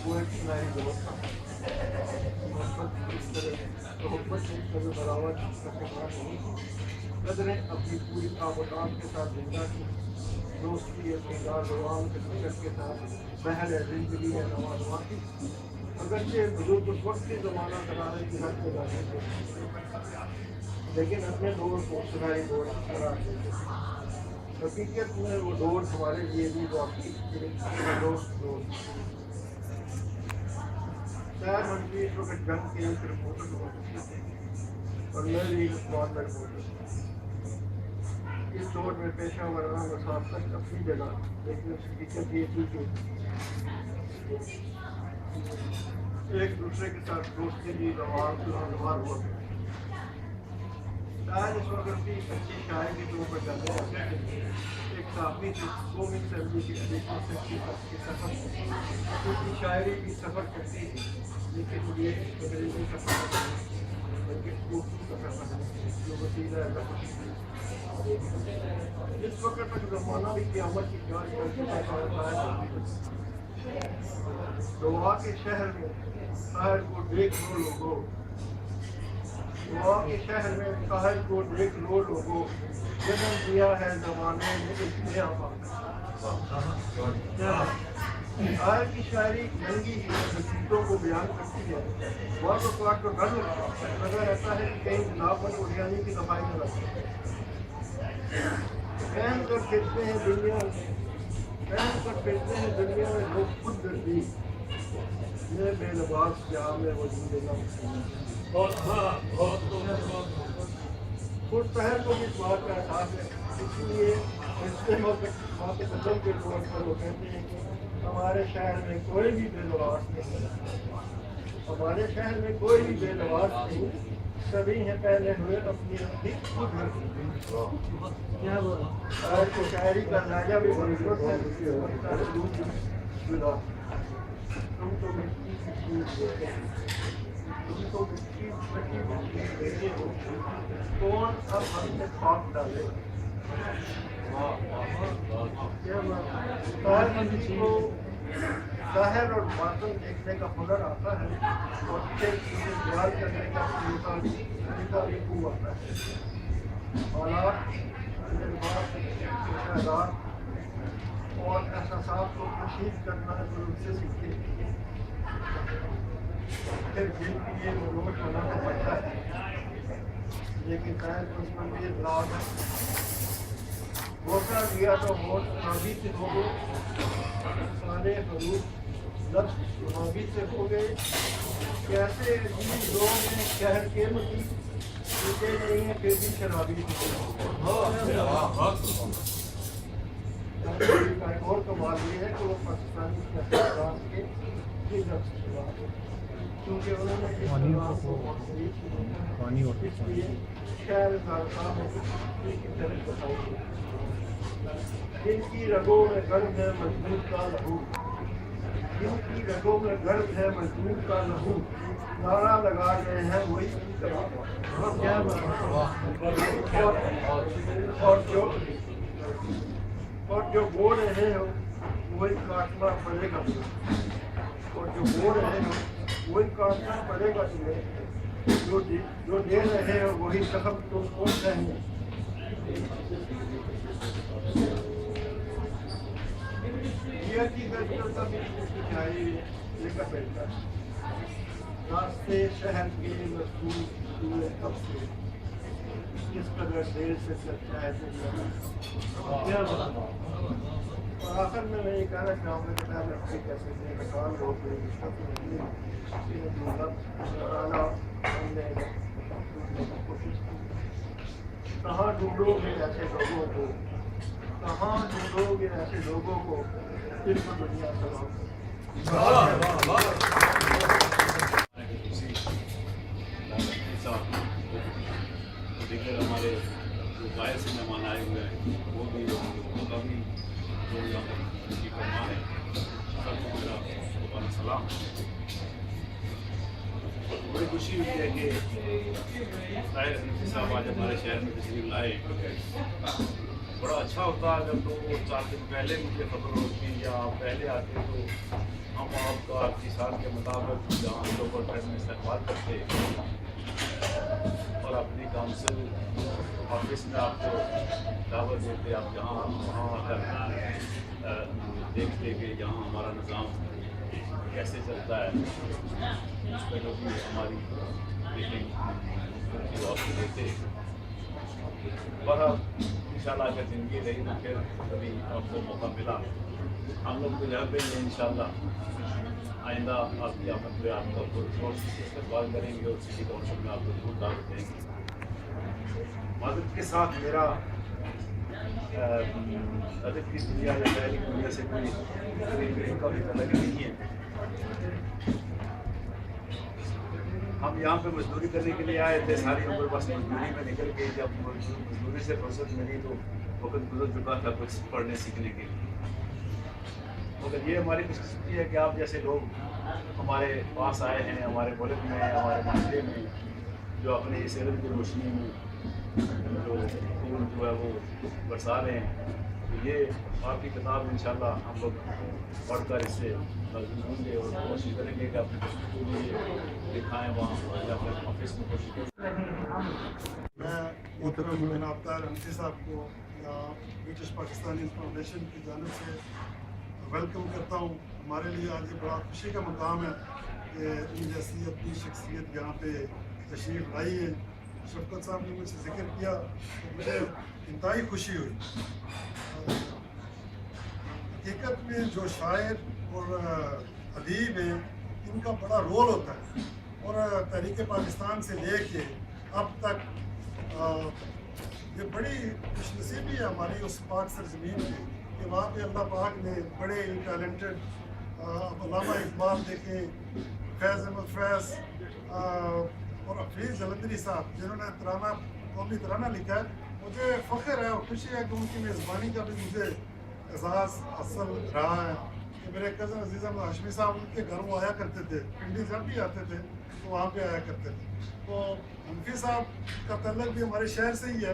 وہ ایک سنائی دور تھا. محبت اس طرح محبت سے قدر برابر کرنا نہیں قدریں اپنی پوری آبادات کے ساتھ زندہ کی دوستی اپنی دار کے فکر کے ساتھ بہر زندگی ہے نواز کی اگرچہ بزرگ اس وقت کے زمانہ کرانے کی حد سے جانے تھے لیکن اپنے دور کو سنائی دور قرار دیتے. حقیقت میں وہ دور ہمارے لیے بھی واقعی دوست شاید منفی اس وقت جنگ کے رپورٹر ہو چکے تھے اور میں بھی عثمان میں رپورٹر. اس دور میں پیشہ ورانہ مسافت اپنی جگہ لیکن حقیقت یہ تھی کہ ایک دوسرے کے ساتھ دوستی بھی روار ہوا کرتے. شاید اس وقت بھی اچھی شاعری کے طور پر جانے جاتے ہیں. ایک صحافی تھی قومی اسمبلی کی سفر کی شاعری کی سفر کرتی تھی لیکن یہ انگریزی کا سفر بلکہ سفر جو وسیلہ ہے. جس وقت تک زمانہ بھی قیامت کی جانچ دعا کے شہر میں شاعر کو دیکھ لو لوگوں دعا کے شہر میں شاعر کو دیکھ لو لوگوں جنم دیا ہے زمانے میں ایک نیا بات. شاعر کی شاعری ننگی نصیحتوں کو بیان کرتی ہے. بعض اوقات تو ڈر لگتا ہے نظر رہتا ہے کہ کہیں گلابن اڑیانی کی صفائی نہ رکھتے پہن کر پھرتے ہیں دنیا میں لوگ خود دردی میں بے لباس جہاں میں وہ زندگی خود پہر کو بھی اس بات کا احساس ہے. اس لیے ماں کے قدم کے طور پر وہ کہتے ہیں کہ ہمارے شہر میں کوئی بھی بے لباس نہیں ہمارے شہر میں کوئی بھی بے لباس نہیں سبھی ہیں پہلے ہوئے اپنی خود اور کو شاعری کا لہجہ بھی بہت ہے. تم تو مٹی کی چیز دیتے تم تو مٹی دیتے ہو کون اب ہم سے خواب ڈالے. ظاہر اور باطن دیکھنے کا ہنر آتا ہے اور پھر اسے بیان کرنے کا طریقہ بھی خوب آتا ہے. حالات، جذبات، مشاہدات اور احساسات کو تشہیر کرنا ضرور سے سیکھتے ہیں. پھر دل کے لیے نوٹ بنانا پڑتا ہے، لیکن ظاہر اس پر بھی اطلاع ہے. موقع دیا تو ہوٹ نابی سے ہو گئے، سارے حروف لفظ نابی سے ہو گئے. کیسے عجیب لوگ ہیں شہر کے مکی، پیتے نہیں ہیں پھر بھی شرابی سے ہو گئے. ایک اور کمال یہ ہے کہ وہ پاکستانی سیاستدان کے لفظ کیونکہ انہوں نے اس لیے شہر صاحب کی طرف بتائی. جن کی رگوں میں گرم ہے مضبوط کا لہو، جن کی رگوں میں گرم ہے مضبوط کا لہو، نعرہ لگا رہے ہیں وہی اور جو بول رہے ہیں وہی کاٹنا پڑے گا، اور جو بول رہے ہیں وہی کاٹنا پڑے گا تمہیں. جو دے رہے ہیں وہی زخم تم کو چاہیے. کی گلیوں کا بھی لے کر بیٹھتا ہے. راستے شہر کے مضبوط ہوئے کب سے، کس قدر دیر سے چلتا ہے. اور آخر میں یہ کہنا چاہوں گا کہ میں اپنی کیسے نقصان ہو گئی کہاں ڈھونڈو گے ایسے لوگوں کو، کہاں ڈھونڈو گے ایسے لوگوں کو جن کو دنیا سلام. دیکھیے ہمارے جو باہر سے مہمان آئے ہوئے ہیں وہ بھی ان کا بھی جو یہاں پر کی فرما ہے سب کو میرا دوبارہ سلام. بڑی خوشی ہوئی ہے کہ طاہر حنفی صاحب آج ہمارے شہر میں تشریف لائے. بڑا اچھا ہوتا اگر تو 4 دن پہلے مجھے خبر ہوتی یا پہلے آتے تو ہم آپ کا آپ کی سال کے مطابق جہاں لوکل ٹرین میں استقبال کرتے اور اپنی کاؤنسل آفس میں آپ کو دعوت دیتے. آپ جہاں وہاں آ کر دیکھتے کہ یہاں ہمارا نظام کیسے چلتا ہے اس پہ جو بھی ہماری میٹنگ کی واپسی دیتے. بہرحال انشاءاللہ اگر زندگی رہی تو پھر کبھی آپ کو موقع ملا ہم لوگ تو یہاں پہ ہی ہیں. انشاءاللہ آئندہ آپ کی آمد پہ آپ کا استقبال کریں گے اور سٹی کاؤنسل میں آپ کو ضرور دعوت دیں گے. معذرت کے ساتھ میرا ادب کی دنیا یا شہری دنیا سے کوئی کا بھی الگ نہیں ہے. ہم یہاں پہ مزدوری کرنے کے لیے آئے تھے. ساری عمر بس مزدوری میں نکل گئی. جب مزدوری سے فرصت ملی تو وقت گزر چکا تھا کچھ پڑھنے سیکھنے کے لیے. مگر یہ ہماری خوش قسمتی ہے کہ آپ جیسے لوگ ہمارے پاس آئے ہیں، ہمارے ملک میں، ہمارے معاشرے میں، جو اپنے اس علم کی روشنی میں جو ہے وہ برسا رہے ہیں. تو یہ آپ کی کتاب انشاءاللہ ہم لوگ پڑھ کر اس سے مضمون ہوں گے اور کوشش کریں گے کہ اپنے بچوں کو بھی دکھائیں وہاں یا اپنے آفس میں کوشش کریں. میں محترم جناب طاہر حنفی صاحب کو یا برٹش پاکستانی فاؤنڈیشن کی جانب سے ویلکم کرتا ہوں. ہمارے لیے آج یہ بڑا خوشی کا مقام ہے کہ ان جیسی اپنی شخصیت یہاں پہ تشریف لائی ہے. شفقت صاحب نے مجھ سے ذکر کیا تو مجھے انتہائی خوشی ہوئی. حقیقت میں جو شاعر اور ادیب ہیں ان کا بڑا رول ہوتا ہے اور تحریک پاکستان سے لے کے اب تک یہ بڑی خوش نصیبی ہے ہماری اس پاک سرزمین کی کہ وہاں پہ اللہ پاک نے بڑے ٹیلنٹڈ علامہ اقبال دیکھیں، فیض احمد فیض اور حفیظ جلندری صاحب جنہوں نے ترانہ قومی ترانہ لکھا ہے. مجھے فخر ہے اور خوشی ہے کہ ان کی میزبانی کا بھی مجھے اعزاز حاصل رہا ہے کہ میرے کزن عزیز احمد ہاشمی صاحب ان کے گھروں آیا کرتے تھے. پنڈی جب بھی آتے تھے تو وہاں پہ آیا کرتے تھے. تو حنفی صاحب کا تعلق بھی ہمارے شہر سے ہی ہے.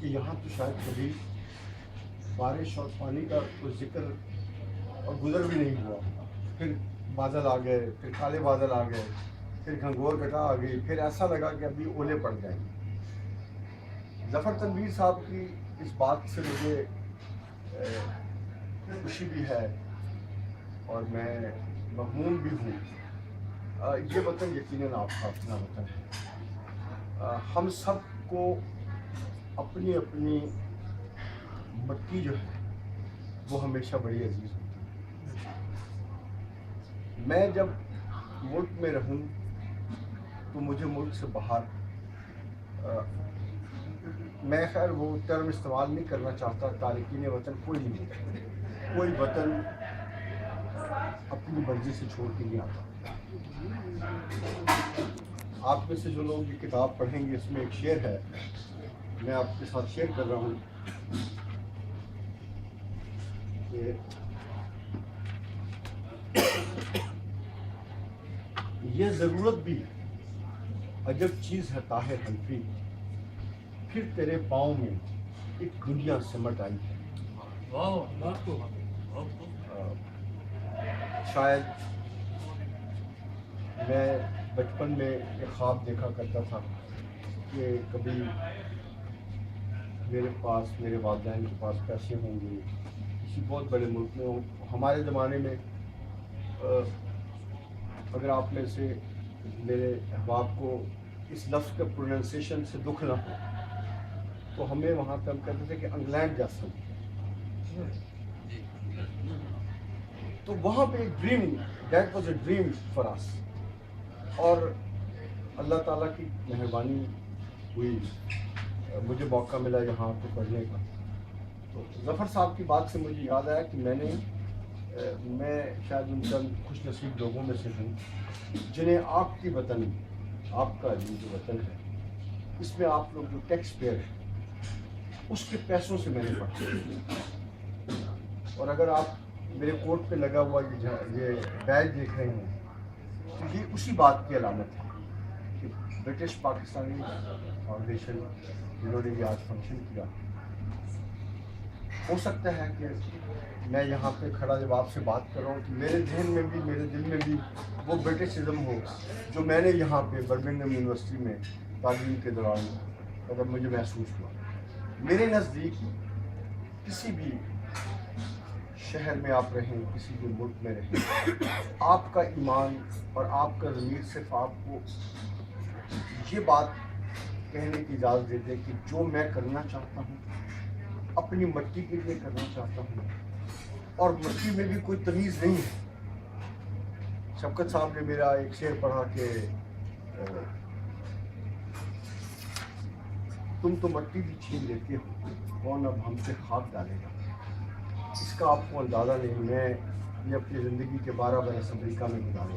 کہ یہاں تو شاید کبھی بارش اور پانی کا کوئی ذکر اور گزر بھی نہیں ہوا. پھر بادل آ گئے, پھر کالے بادل آ گئے, پھر گھنگور گٹا آ گئی, پھر ایسا لگا کہ ابھی اولے پڑ جائیں گے. ظفر تنویر صاحب کی اس بات سے مجھے خوشی بھی ہے اور میں مغموم بھی ہوں. یہ وطن یقیناً آپ کا اپنا وطن ہے. ہم سب کو اپنی اپنی مٹی جو ہے وہ ہمیشہ بڑی عزیز ہوتی ہے. میں جب ملک میں رہوں تو مجھے ملک سے باہر میں خیر وہ ٹرم استعمال نہیں کرنا چاہتا. تارکین وطن کوئی نہیں ہوتا, کوئی وطن اپنی مرضی سے چھوڑ کے نہیں آتا. آپ میں سے جو لوگ یہ کتاب پڑھیں گے اس میں ایک شعر ہے, میں آپ کے ساتھ شیئر کر رہا ہوں کہ یہ ضرورت بھی عجب چیز ہے طاہر حنفی, پھر تیرے پاؤں میں ایک دنیا سمٹ آئی ہے. شاید میں بچپن میں ایک خواب دیکھا کرتا تھا کہ کبھی میرے پاس, میرے والدین کے پاس پیسے ہوں گے, کسی بہت بڑے ملک میں ہوں. ہمارے زمانے میں اگر آپ میں سے میرے احباب کو اس لفظ کے پروننسیشن سے دکھ نہ ہو تو ہمیں وہاں پہ ہم کہتے تھے کہ انگلینڈ جیسا. تو وہاں پہ ایک dream, that was a dream for us. اور اللہ تعالیٰ کی مہربانی ہوئی, مجھے موقع ملا یہاں پہ پڑھنے کا. تو ظفر صاحب کی بات سے مجھے یاد آیا کہ میں شاید ان چند خوش نصیب لوگوں میں سے ہوں جنہیں آپ کی وطن, آپ کا جو وطن ہے, اس میں آپ لوگ جو ٹیکس پیئر ہیں اس کے پیسوں سے میں نے پڑھا. اور اگر آپ میرے کوٹ پہ لگا ہوا یہ بیج دیکھ رہے ہیں تو یہ اسی بات کی علامت ہے کہ برٹش پاکستانی فاؤنڈیشن جنہوں نے یہ آج فنکشن کیا. ہو سکتا ہے کہ میں یہاں پہ کھڑا جب آپ سے بات کر رہا ہوں کہ میرے ذہن میں بھی, میرے دل میں بھی وہ برٹشزم ہو جو میں نے یہاں پہ برمنگھم یونیورسٹی میں تعلیم کے دوران مطلب مجھے محسوس ہوا. میرے نزدیک کسی بھی شہر میں آپ رہیں, کسی بھی ملک میں رہیں, آپ کا ایمان اور آپ کا ضمیر صرف آپ کو یہ بات کہنے کی اجازت دیتے کہ جو میں کرنا چاہتا ہوں اپنی مٹی کے لیے کرنا چاہتا ہوں, اور مٹی میں بھی کوئی تمیز نہیں ہے. شفقت صاحب نے میرا ایک شعر پڑھا کہ تم تو مٹی بھی چھین لیتے ہو, کون اب ہم سے خاک ڈالے گا. اس کا آپ کو اندازہ نہیں. میں نے اپنی زندگی کے 12 برس امریکہ میں گزارے,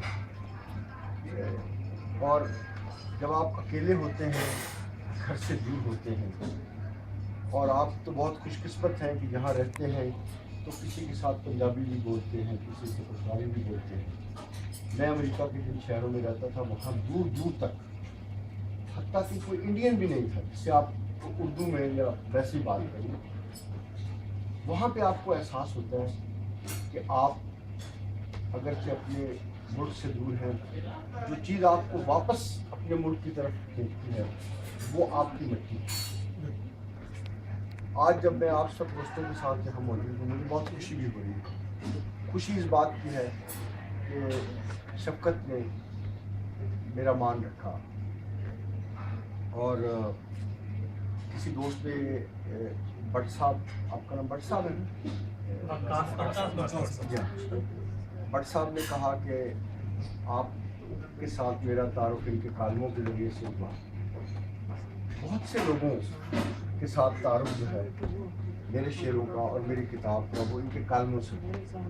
اور جب آپ اکیلے ہوتے ہیں, گھر سے دور ہوتے ہیں, اور آپ تو بہت خوش قسمت ہیں کہ جہاں رہتے ہیں تو کسی کے ساتھ پنجابی بھی بولتے ہیں, کسی سے پشتالی بھی بولتے ہیں. میں امریکہ کے جن شہروں میں رہتا تھا وہاں دور دور تک حتیٰ کہ کوئی انڈین بھی نہیں تھا جس سے آپ اردو میں یا ویسی بات کریں. وہاں پہ آپ کو احساس ہوتا ہے کہ آپ اگرچہ اپنے ملک سے دور ہیں, جو چیز آپ کو واپس اپنے ملک کی طرف کھینچتی ہے وہ آپ کی مٹی ہے. آج جب میں آپ سب دوستوں کے ساتھ یہاں موجود ہوں مجھے بہت خوشی بھی ہو رہی ہے. خوشی اس بات کی ہے کہ شفقت نے میرا مان رکھا, اور کسی دوست نے بٹ صاحب, آپ کا نام بٹ صاحب ہے, بٹ صاحب نے کہا کہ آپ کے ساتھ میرا تعارف ان کے کالموں کے ذریعے سے ہوا. بہت سے لوگوں کے ساتھ تعارف جو ہے میرے شعروں کا اور میری کتاب کا وہ ان کے کالموں سے ہوا.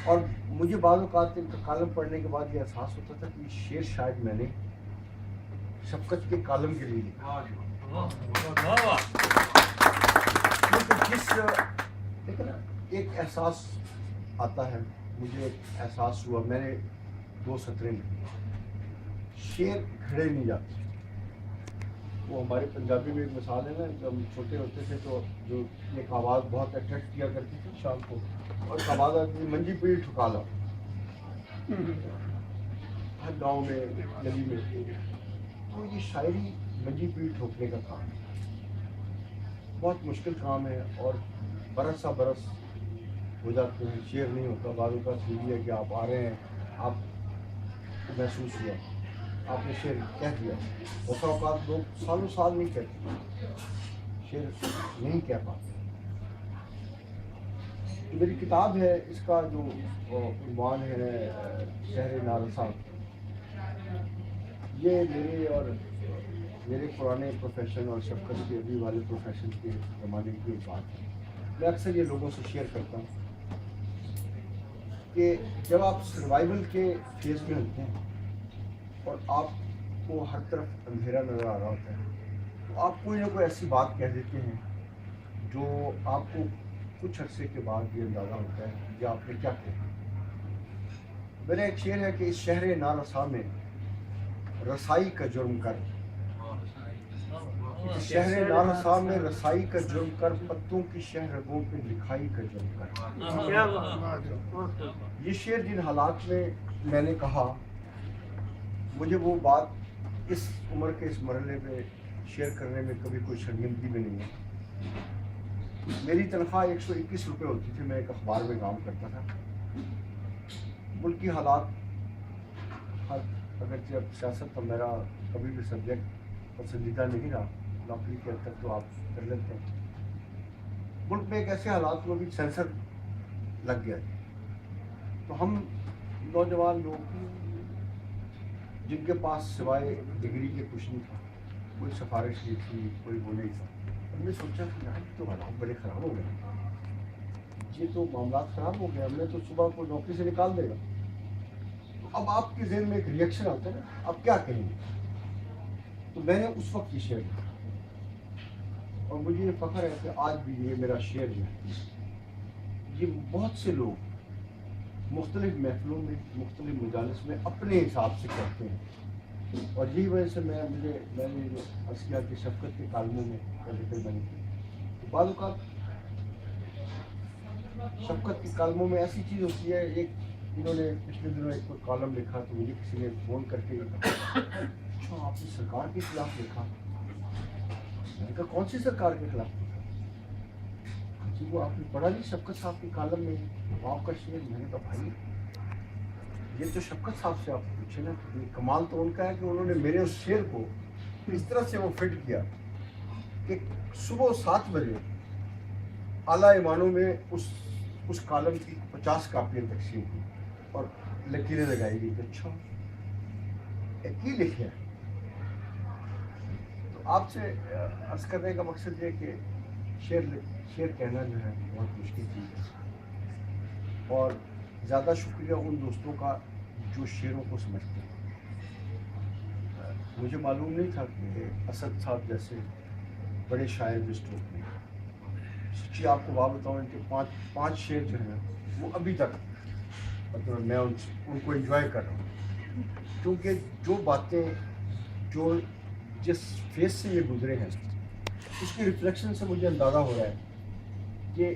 اور مجھے بعض اوقات ان کا کالم پڑھنے کے بعد یہ احساس ہوتا تھا کہ شعر شاید میں نے شفقت کے کالم کے لیے لکھا. لیکن ایک احساس آتا ہے, مجھے ایک احساس ہوا, میں نے 2 سطریں لکھی. شعر گھڑے نہیں جاتے, وہ ہمارے پنجابی میں ایک مثال ہے نا، جب ہم چھوٹے ہوتے تھے تو جو ایک آواز بہت اٹریکٹ کیا کرتی تھی شام کو، اور ایک آواز آتی تھی منجی پیڑ ٹھکا لا، ہر گاؤں میں گلی میں. تو یہ شاعری منجی پیڑ ٹھوکنے کا کام ہے، بہت مشکل کام ہے، اور برس سا برس ہو جاتے ہیں، شعر نہیں ہوتا. بعض اوقات یہ ہے کہ آپ آ رہے ہیں، آپ کو محسوس ہوا، آپ نے شعر کہہ دیا. بہت اوقات لوگ سالوں سال نہیں کہتے، شعر نہیں کہہ پاتے. میری کتاب ہے، اس کا جو عنوان ہے شہر نارسا، یہ میرے اور میرے پرانے پروفیشن اور شفقت کے ابھی والے پروفیشن کے زمانے کی ایک بات ہے. میں اکثر یہ لوگوں سے شیئر کرتا ہوں کہ جب آپ سروائیول کے فیز میں ہوتے ہیں اور آپ کو ہر طرف اندھیرا نظر آ رہا ہوتا ہے، تو آپ کوئی نہ کوئی ایسی بات کہہ دیتے ہیں جو آپ کو کچھ عرصے کے بعد یہ اندازہ ہوتا ہے کہ آپ نے کیا کہا. میرا ایک شعر ہے کہ اس شہر نارسا میں رسائی کا جرم کر، اس شہر نارسا میں رسائی کا جرم کر، پتوں کی شہر رگوں پہ لکھائی کا جرم کر. یہ شعر جن حالات میں میں نے کہا، مجھے وہ بات اس عمر کے اس مرحلے میں شیئر کرنے میں کبھی کوئی شرمندگی میں نہیں ہے. میری تنخواہ 121 روپے ہوتی تھی، میں ایک اخبار میں کام کرتا تھا. ملکی حالات، اگرچہ اب سیاست تو میرا کبھی بھی سبجیکٹ پسندیدہ نہیں رہا، نوکری کے حد تک تو آپ کر لیتے ہیں. ملک میں ایک ایسے حالات میں بھی سینسر لگ گیا، تو ہم نوجوان لوگ جن کے پاس سوائے ڈگری کے کچھ نہیں تھا، کوئی سفارش نہیں تھی، کوئی وہ نہیں تھا، ہم نے سوچا کہ یار تو حالات بڑے خراب ہو گئے، یہ تو معاملات خراب ہو گئے، ہم نے تو صبح کو نوکری سے نکال دے گا. اب آپ کے ذہن میں ایک ریئیکشن آتا ہے نا، آپ کیا کہیں گے. تو میں نے اس وقت یہ شعر لکھا، اور مجھے یہ فخر ہے کہ آج بھی یہ میرا شعر جو ہے، یہ بہت سے لوگ مختلف محفلوں میں، مختلف مجالس میں اپنے حساب سے کہتے ہیں. اور یہی وجہ سے میں نے جو عرض کیا کہ شفقت کے کالموں میں کا ذکر میں نے کیا. بعض اوقات شفقت کے کالموں میں ایسی چیز ہوتی ہے، ایک انہوں نے پچھلے دنوں ایک کالم لکھا تو مجھے کسی نے فون کر کے کہا، اچھا آپ نے سرکار کے خلاف لکھا. میں نے کہا کون سی سرکار کے خلاف لکھا؟ جی وہ آپ نے پڑھا نہیں شفقت صاحب کے کالم میں آپ کا شعر. میں نے کہا بھائی یہ تو شفقت صاحب سے آپ پوچھے نا. کمال تو ان کا ہے کہ انہوں نے میرے اس شعر کو اس طرح سے وہ فٹ کیا کہ صبح 7 بجے اعلیٰ ایوانوں میں اس کالم کی 50 کاپیاں تقسیم ہوئی اور لکیریں لگائی گئی کہ اچھا ایک ہی لکھے. تو آپ سے عرض کرنے کا مقصد یہ کہ شعر کہنا جو ہے بہت مشکل چیز ہے، اور زیادہ شکریہ ان دوستوں کا جو شعروں کو سمجھتے ہیں. مجھے معلوم نہیں تھا کہ اسد صاحب جیسے بڑے شاعر بھی اسٹروک میں. سچی آپ کو بات بتاؤں ان کے 5 شعر جو ہیں وہ ابھی تک مطلب میں ان کو انجوائے کر رہا ہوں، کیونکہ جو باتیں جو جس فیس سے یہ گزرے ہیں اس کی ریفلیکشن سے مجھے اندازہ ہو رہا ہے کہ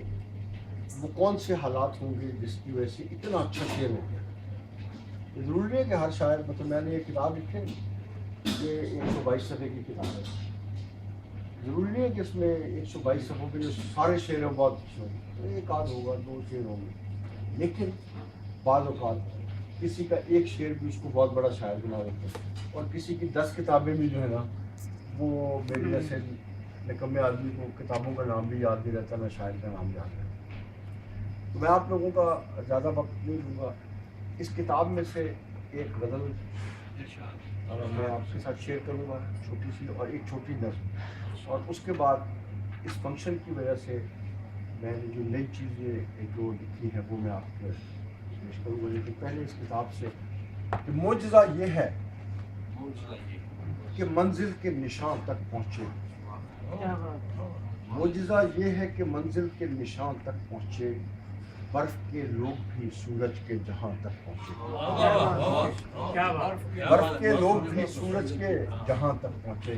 وہ کون سے حالات ہوں گے جس کی وجہ سے اتنا اچھا شعر ہو گیا. ضروری نہیں ہے کہ ہر شاعر، مطلب میں نے یہ کتاب لکھی یہ 122 صفحے کی کتاب ہے، ضروری نہیں ہے کہ اس میں 122 صفحوں کے جو سارے شعر ہیں بہت اچھے ہوں گے، ایک آدھ ہوگا 2 شعر ہوں گے، لیکن بعض اوقات کسی کا ایک شعر بھی اس کو بہت بڑا شاعر بنا دیتا ہے، اور کسی کی 10 کتابیں بھی جو ہے نا وہ میری جیسے نکمے آدمی کو کتابوں کا نام بھی یاد نہیں رہتا، نہ شاعر کا نام یاد رہتا. تو میں آپ لوگوں کا زیادہ وقت نہیں لوں گا. اس کتاب میں سے ایک غزل میں آپ کے ساتھ شیئر کروں گا، چھوٹی سی، اور ایک چھوٹی نظم، اور اس کے بعد اس فنکشن کی وجہ سے میں نے جو نئی چیزیں جو لکھی ہیں وہ میں آپ کو پیش کروں گا. لیکن پہلے اس کتاب سے کہ معجزہ یہ ہے کہ منزل کے نشان تک پہنچے، معجزہ یہ ہے کہ منزل کے نشان تک پہنچے، برف کے لوگ بھی سورج کے جہاں تک پہنچے، برف کے لوگ بھی سورج کے جہاں تک پہنچے،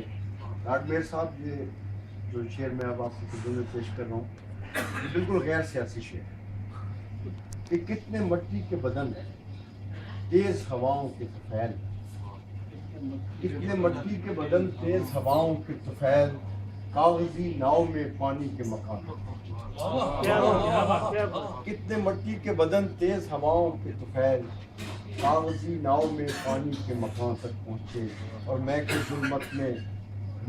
ڈاکٹر میر صاحب یہ جو شعر میں اب آپ کی خدمت میں پیش کر رہا ہوں یہ بالکل غیر سیاسی شعر ہے کہ کتنے مٹی کے بدن تیز ہواؤں کے طفیل، کتنے مٹی کے بدن تیز ہواؤں کے طفیل، کاغذی ناؤ میں پانی کے مکان، کتنے مٹی کے بدن تیز ہواؤں کے طفیل، کاغذی ناؤ میں پانی کے مکان تک پہنچے، اور میں کہ ظلمت میں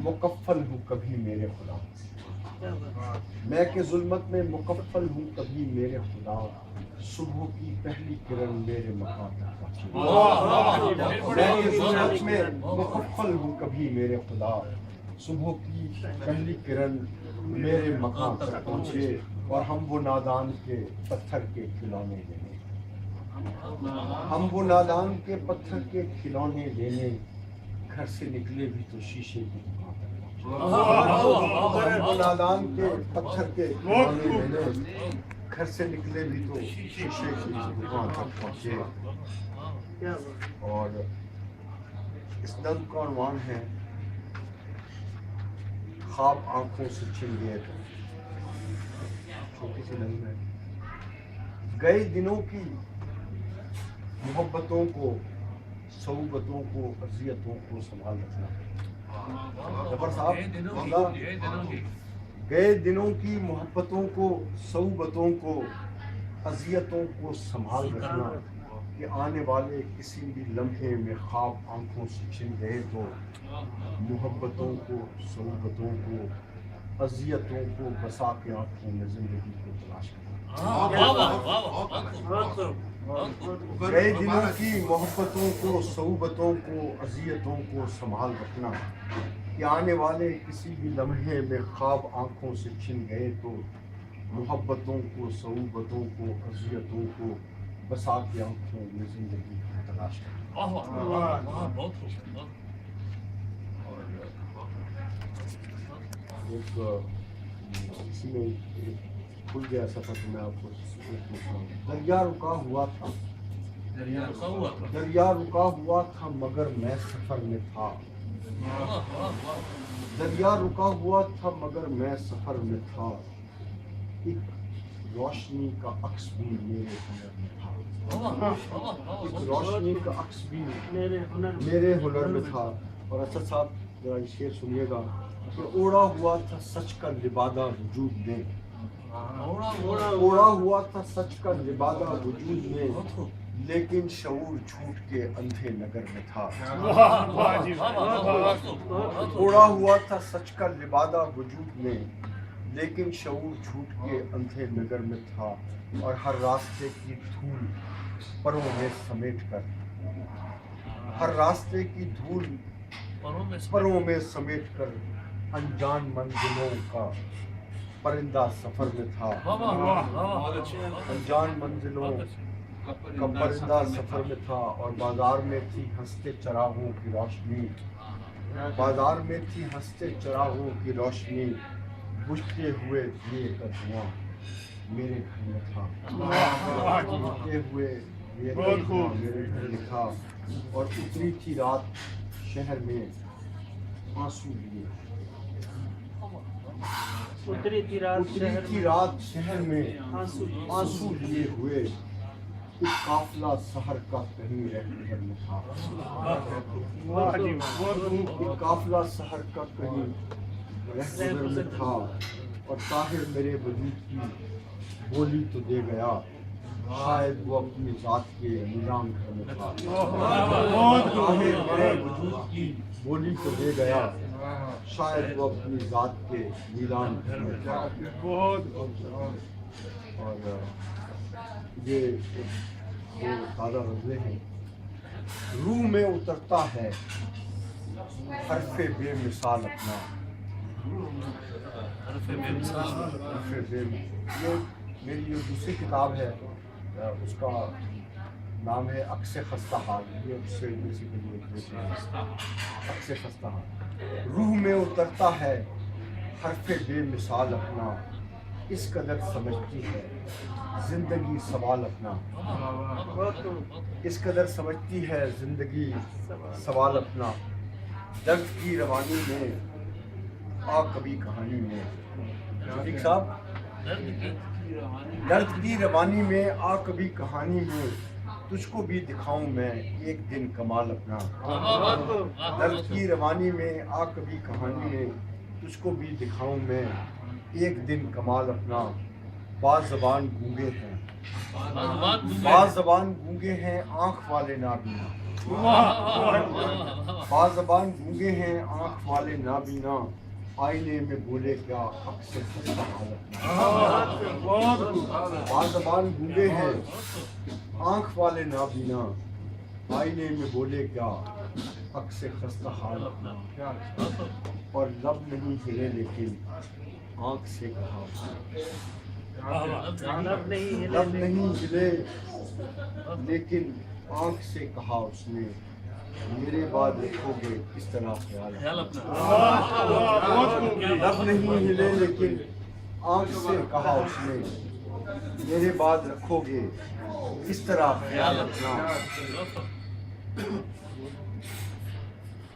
مکفل ہوں کبھی میرے خدا، میں کہ ظلمت میں مکفل ہوں کبھی میرے خدا، صبح کی پہلی کرن میرے مکان تک پہنچے، میں کہ ظلمت میں مکفل ہوں کبھی میرے خدا، صبح کی پہلی کرن میرے مکان تک پہنچے، اور ہم وہ نادان کے پتھر کے کھلونے لینے، ہم وہ نادان کے پتھر کے کھلونے لینے، گھر سے نکلے بھی تو شیشے کی دکان تک پہنچے، ہم وہ نادان کے پتھر کے کھلونے لینے، گھر سے نکلے بھی تو شیشے کی دکان تک پہنچے۔ اور اس نظم کا عنوان ہے خواب آنکھوں سے چھن گئے تو، چھوٹی سی نظم ہے۔ گئے دنوں کی محبتوں کو، صحبتوں کو، اذیتوں کو سنبھال رکھنا۔ جبر صاحب، گئے دنوں کی محبتوں کو، صحبتوں کو، اذیتوں کو سنبھال رکھنا، کہ آنے والے کسی بھی لمحے میں خواب آنکھوں سے چھن گئے تو، محبتوں کو، صحبتوں کو، اذیتوں کو بسا کے آنکھوں میں زندگی کو تلاش کرنا۔ گئے دنوں کی محبتوں کو، صحبتوں کو، اذیتوں کو سنبھال رکھنا، کہ آنے والے کسی بھی لمحے میں خواب آنکھوں سے چھن گئے تو، محبتوں کو، صحبتوں کو، اذیتوں کو بسا کے آنکھوں میں زندگی کو تلاش کرنا۔ ایک اسی میں کھل گیا سفر تو میں آپ کو پوچھ رہا ہوں۔ دریا رکا ہوا تھا، دریا رکا ہوا تھا مگر میں سفر میں تھا، دریا رکا ہوا تھا مگر میں سفر میں تھا، ایک روشنی کا عکس بھی میرے ہنر میں تھا، ایک روشنی کا عکس بھی میرے ہنر میں تھا۔ اور اسد صاحب ذرا یہ شعر سنیے گا کہ اوڑا ہوا تھا سچ کا لبادہ وجود میں، اوڑا ہوا تھا سچ کا لبادہ وجود میں، لیکن شعور جھوٹ کے اندھے نگر میں تھا، اوڑا ہوا تھا سچ کا لبادہ وجود میں، لیکن شعور جھوٹ کے اندھے نگر میں تھا، اور ہر راستے کی دھول پروں میں سمیٹ کر، ہر راستے کی دھول پروں میں سمیٹ کر، انجان منزلوں کا پرندہ سفر میں تھا، انجان منزلوں کا پرندہ سفر میں تھا، اور بازار میں تھی ہنستے چراغوں کی روشنی، بازار میں تھی ہنستے چراغوں کی روشنی، بجھتے ہوئے دیے کا دھواں میرے گھر میں تھا، بجھتے ہوئے دیے کا دھواں میرے گھر میں تھا، اور اتری تھی رات شہر میں آنسو لیے، اتری تھی رات شہر میں آنسو لیے ہوئے، ایک قافلہ سحر کا کہیں رہ گزر میں تھا، ایک قافلہ سحر کا کہیں رہ گزر میں تھا، اور طاہر میرے وجود کی بولی تو دے گیا، شاید وہ اپنی ذات کے نظام گھر میں تھا، طاہر میرے وجود کی بولی تو دے گیا، شاید وہ اپنی ذات کے نیلام گھر میں تھا۔ اور یہ دو تازہ غزلیں ہیں۔ روح میں اترتا ہے حرف بے مثال اپنا، حرف بے، یہ میری جو دوسری کتاب ہے اس کا نام ہے عکس خستہ حال، یہ اس سے بیسیکلی عکس خستہ حال۔ روح میں اترتا ہے حرف بے مثال اپنا، اس قدر سمجھتی ہے زندگی سوال اپنا، اس قدر سمجھتی ہے زندگی سوال اپنا، درد کی روانی میں آ کبھی کہانی میں. رفیق صاحب, درد کی روانی میں آ کبھی کہانی میں, تجھ کو بھی دکھاؤں میں ایک دن کمال اپنا. درد کی روانی میں آ کبھی کہانی میں, تجھ کو بھی دکھاؤں میں ایک دن کمال اپنا. بعض زبان گونگے ہیں, بعض زبان گونگے ہیں آنکھ والے نابینا. بعض زبان گونگے ہیں آنکھ والے نابینا, آئینے میں بولے کیا اکثر خستہ حال اپنا. بعض زبان گونگے ہیں آنکھ والے نابینا, آئینے میں بولے کیا اکثر خستہ حال اپنا. اور لب نہیں ہلے لیکن آنکھ سے کہا, لب نہیں ہلے لیکن آنکھ سے کہا اس نے, میرے بعد رکھو گے کس طرح خیال اپنا. لب نہیں ہلے لیکن آنکھ سے کہا اس نے, میرے بعد رکھو گے کس طرح خیال اپنا.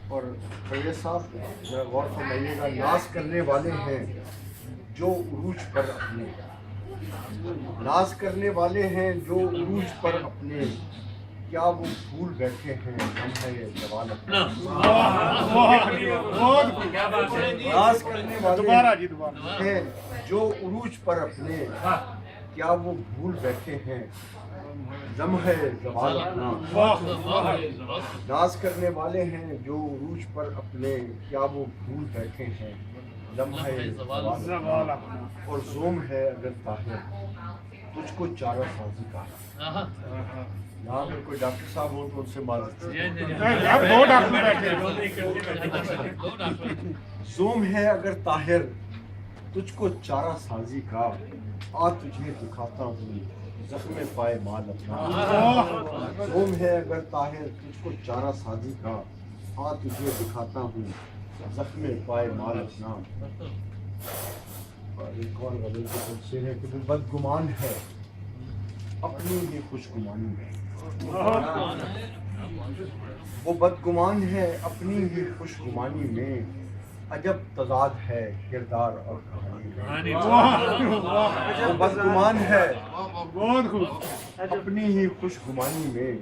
اور فیض صاحب ذرا غور فرمائیے گا, ناز کرنے والے ہیں جو عروج پر اپنے, ناز کرنے والے ہیں جو عروج پر اپنے, کیا وہ بھول بیٹھے ہیں ہم ہے یہ زوال اپنا. ناز کرنے والے ہیں جو عروج پر اپنے, کیا وہ بھول بیٹھے ہیں لمحہ زوال اپنا. ناز کرنے والے ہیں جو عروج پر اپنے, کیا وہ بھول بیٹھے ہیں لمحہ زوال اپنا. اور زوم ہے اگر طاہر تجھ کو چارہ سازی کا. یہاں پہ کوئی ڈاکٹر صاحب ہو تو ان سے معذرت. زوم ہے اگر طاہر تجھ کو چارہ سازی کا, آ تجھے دکھاتا ہوں زخم پائے مال اپنا. زوم ہے اگر طاہر تجھ کو چارہ سازی کا, آ تجھے دکھاتا ہوں زخم پائے مال اپنا. اور ایک اور غزل کے تفسیر ہے کہ وہ بدگمان ہے اپنی ہی خوش گمانی میں. وہ بدگمان ہے اپنی ہی خوش گمانی میں, عجب تضاد ہے کردار اور کہانی میں. وہ بدگمان ہے اپنی ہی خوش گمانی میں,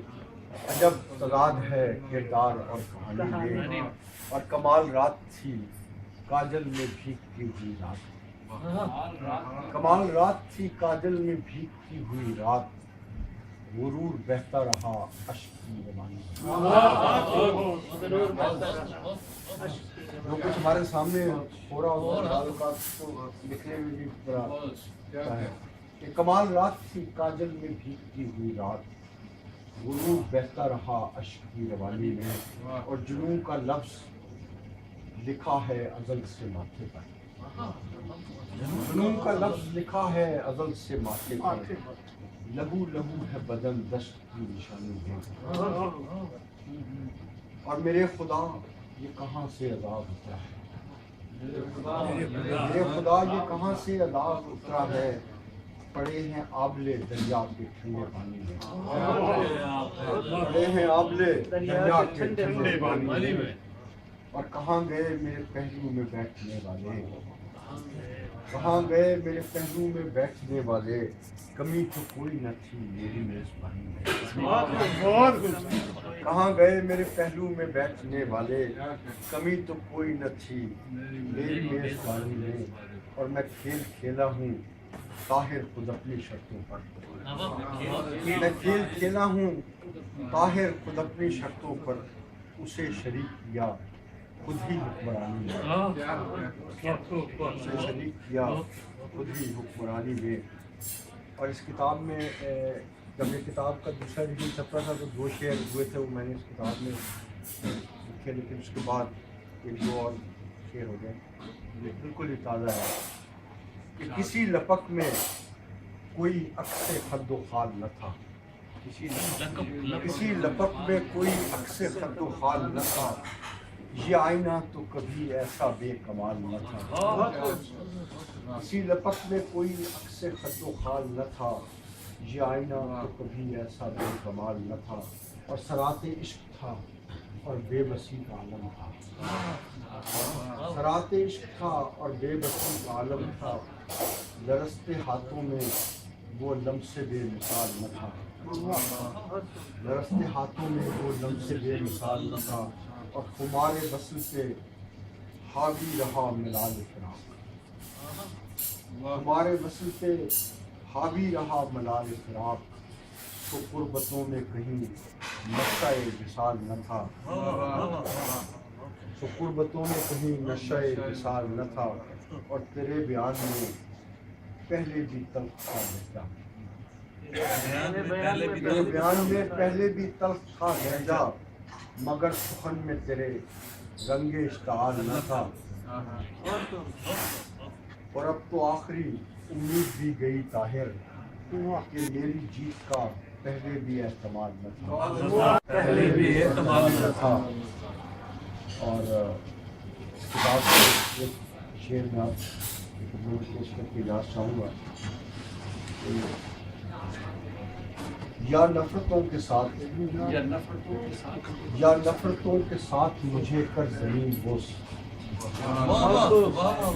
عجب تضاد ہے کردار اور کہانی میں. اور کمال رات تھی کاجل میں بھیگتی ہوئی رات, کمال رات تھی کاجل میں بھیگتی ہوئی رات, غرور بہتا رہا اشک کی روانی. جو کچھ ہمارے سامنے ہو رہا ہوتا ہے لکھنے میں بھی بڑا ہے کہ کمال رات تھی کاجل میں بھیگتی ہوئی رات, غرور بہتا رہا اشک کی روانی میں. اور جنوں کا لفظ لکھا ہے ازل سے ماتھے پر, جنوں کا لفظ لکھا ہے ازل سے ماتھے پر, لہو لہو ہے بدن دشت کی نشانی ہے. اور میرے خدا یہ کہاں سے عذاب اترا ہے, میرے خدا یہ کہاں سے عذاب اترا ہے, پڑے ہیں آبلے دریا کے ٹھنڈے پانی میں, پڑے ہیں آبلے دریا کے ٹھنڈے پانی میں. اور کہاں گئے میرے پہلو میں بیٹھنے والے, کہاں گئے میرے پہلو میں بیٹھنے والے, کمی تو کوئی نہ تھی میری میزبانی میں. کہاں گئے میرے پہلو میں بیٹھنے والے, کمی تو کوئی نہ تھی میری میزبانی میں. اور میں کھیل کھیلا ہوں طاہر خود اپنی شرطوں پر, میں کھیل کھیلا ہوں طاہر خود اپنی شرطوں پر, اسے شریک کیا خود ہی حکمرانی میں, اسے شریک کیا خود ہی حکمرانی میں. اور اس کتاب میں جب یہ کتاب کا دوسرا ایڈیشن چھپا تھا تو 2 شعر ہوئے تھے, وہ میں نے اس کتاب میں لکھے, لیکن اس کے بعد 1-2 اور شعر ہو گئے. یہ بالکل ہی تازہ ہے کہ کسی لپک میں کوئی عکس خد و خال نہ تھا, کسی لپک میں کوئی عکس خد و خال نہ تھا, یہ آئینہ تو کبھی ایسا بے کمال نہ تھا. کسی لپک میں کوئی عکس خد و خال نہ تھا, یہ آئینہ تو کبھی ایسا بے کمال نہ تھا. اور سرات عشق تھا اور بے بسی کا عالم تھا، سرات عشق تھا اور بے بسی کا عالم تھا، لرزتے ہاتھوں میں وہ لمس بے مثال نہ تھا، لرزتے ہاتھوں میں وہ لمس بے مثال نہ تھا، اور خمار وصل سے حاوی رہا ملال فراق، خمار وصل سے حاوی رہا ملال فراق، تو قربتوں میں کہیں نشہ وصال نہ تھا، تو قربتوں میں کہیں نشہ وصال نہ تھا، اور تیرے بیان میں پہلے بھی تلخ تھا لہجہ، تیرے بیان میں پہلے بھی تلخ تھا لہجہ، مگر سخن میں تیرے رنگ اشتعال نہ تھا، اور اب تو آخری امید بھی گئی طاہر کہ میری جیت کا پہلے بھی احتمال نہ تھا، پہلے بھی احتمال نہ تھا۔ اور اس کتاب سے ایک شعر میں آپ ایک نوٹ پیش کر کے یاد چاہوں گا، یا نفرتوں کے ساتھ مجھے کر زمین بوس،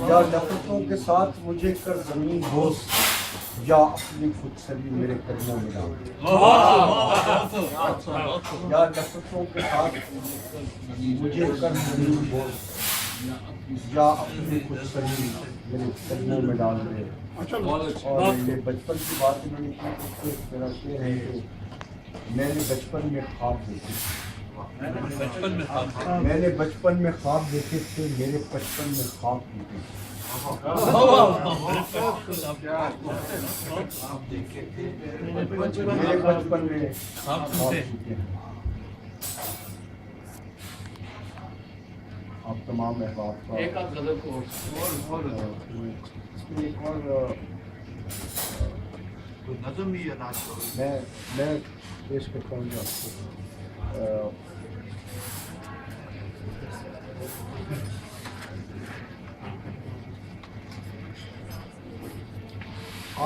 یا نفرتوں کے ساتھ مجھے کر زمین بوس، یا اپنی خودسری میرے قدموں میں ڈال، یا نفرتوں کے ساتھ مجھے کر زمین بوس، یا اپنی خودسری میرے قدموں میں ڈال دے۔ اور یہ بچپن کی بات انہوں نے کی، میرا شعر ہے کہ میں نے بچپن میں خواب دیکھے، میں نے بچپن میں خواب دیکھے تھے، میرے بچپن میں خواب ٹوٹے، میرے بچپن میں خواب ٹوٹے۔ آپ تمام احباب کا ایک آدھ غزل کو اس میں ایک اور نظم بھی ادا کرو۔ میں پیش کرتا ہوں آپ کو،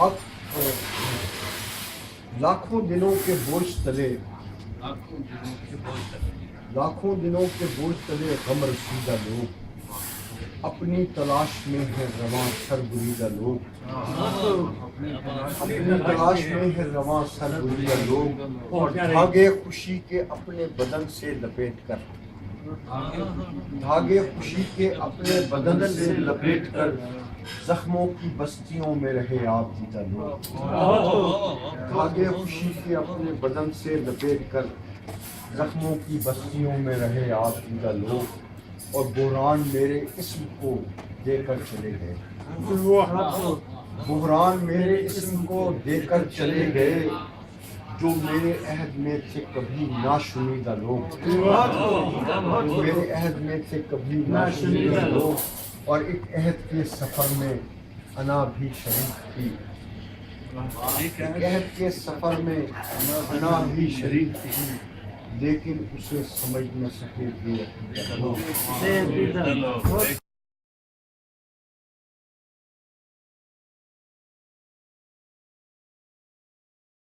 آپ لاکھوں دنوں کے بوجھ تلے، لاکھوں دنوں کے بوجھ تلے غم رسیدہ لوگ، اپنی تلاش میں ہے رواں سر بریدہ لوگ، اپنی تلاش میں ہے رواں سر بریدہ لوگ، اور دھاگے خوشی کے اپنے بدن سے لپیٹ کر، دھاگے خوشی کے اپنے بدن سے لپیٹ کر، زخموں کی بستیوں میں رہے آپ دیدہ لوگ، دھاگے خوشی کے اپنے بدن سے لپیٹ کر، زخموں کی بستیوں میں رہے آپ دیدہ لوگ، اور بحران میرے اسم کو دے کر چلے گئے، بحران میرے اسم کو دے کر چلے گئے، جو میرے عہد میں تھے کبھی ناشنیدہ لوگ، جو میرے عہد میں تھے کبھی ناشنیدہ لوگ، اور ایک عہد کے سفر میں انا بھی شریک تھی، ایک عہد کے سفر میں انا بھی شریک تھی، لیکن اسے سمجھ نہ سکے یہ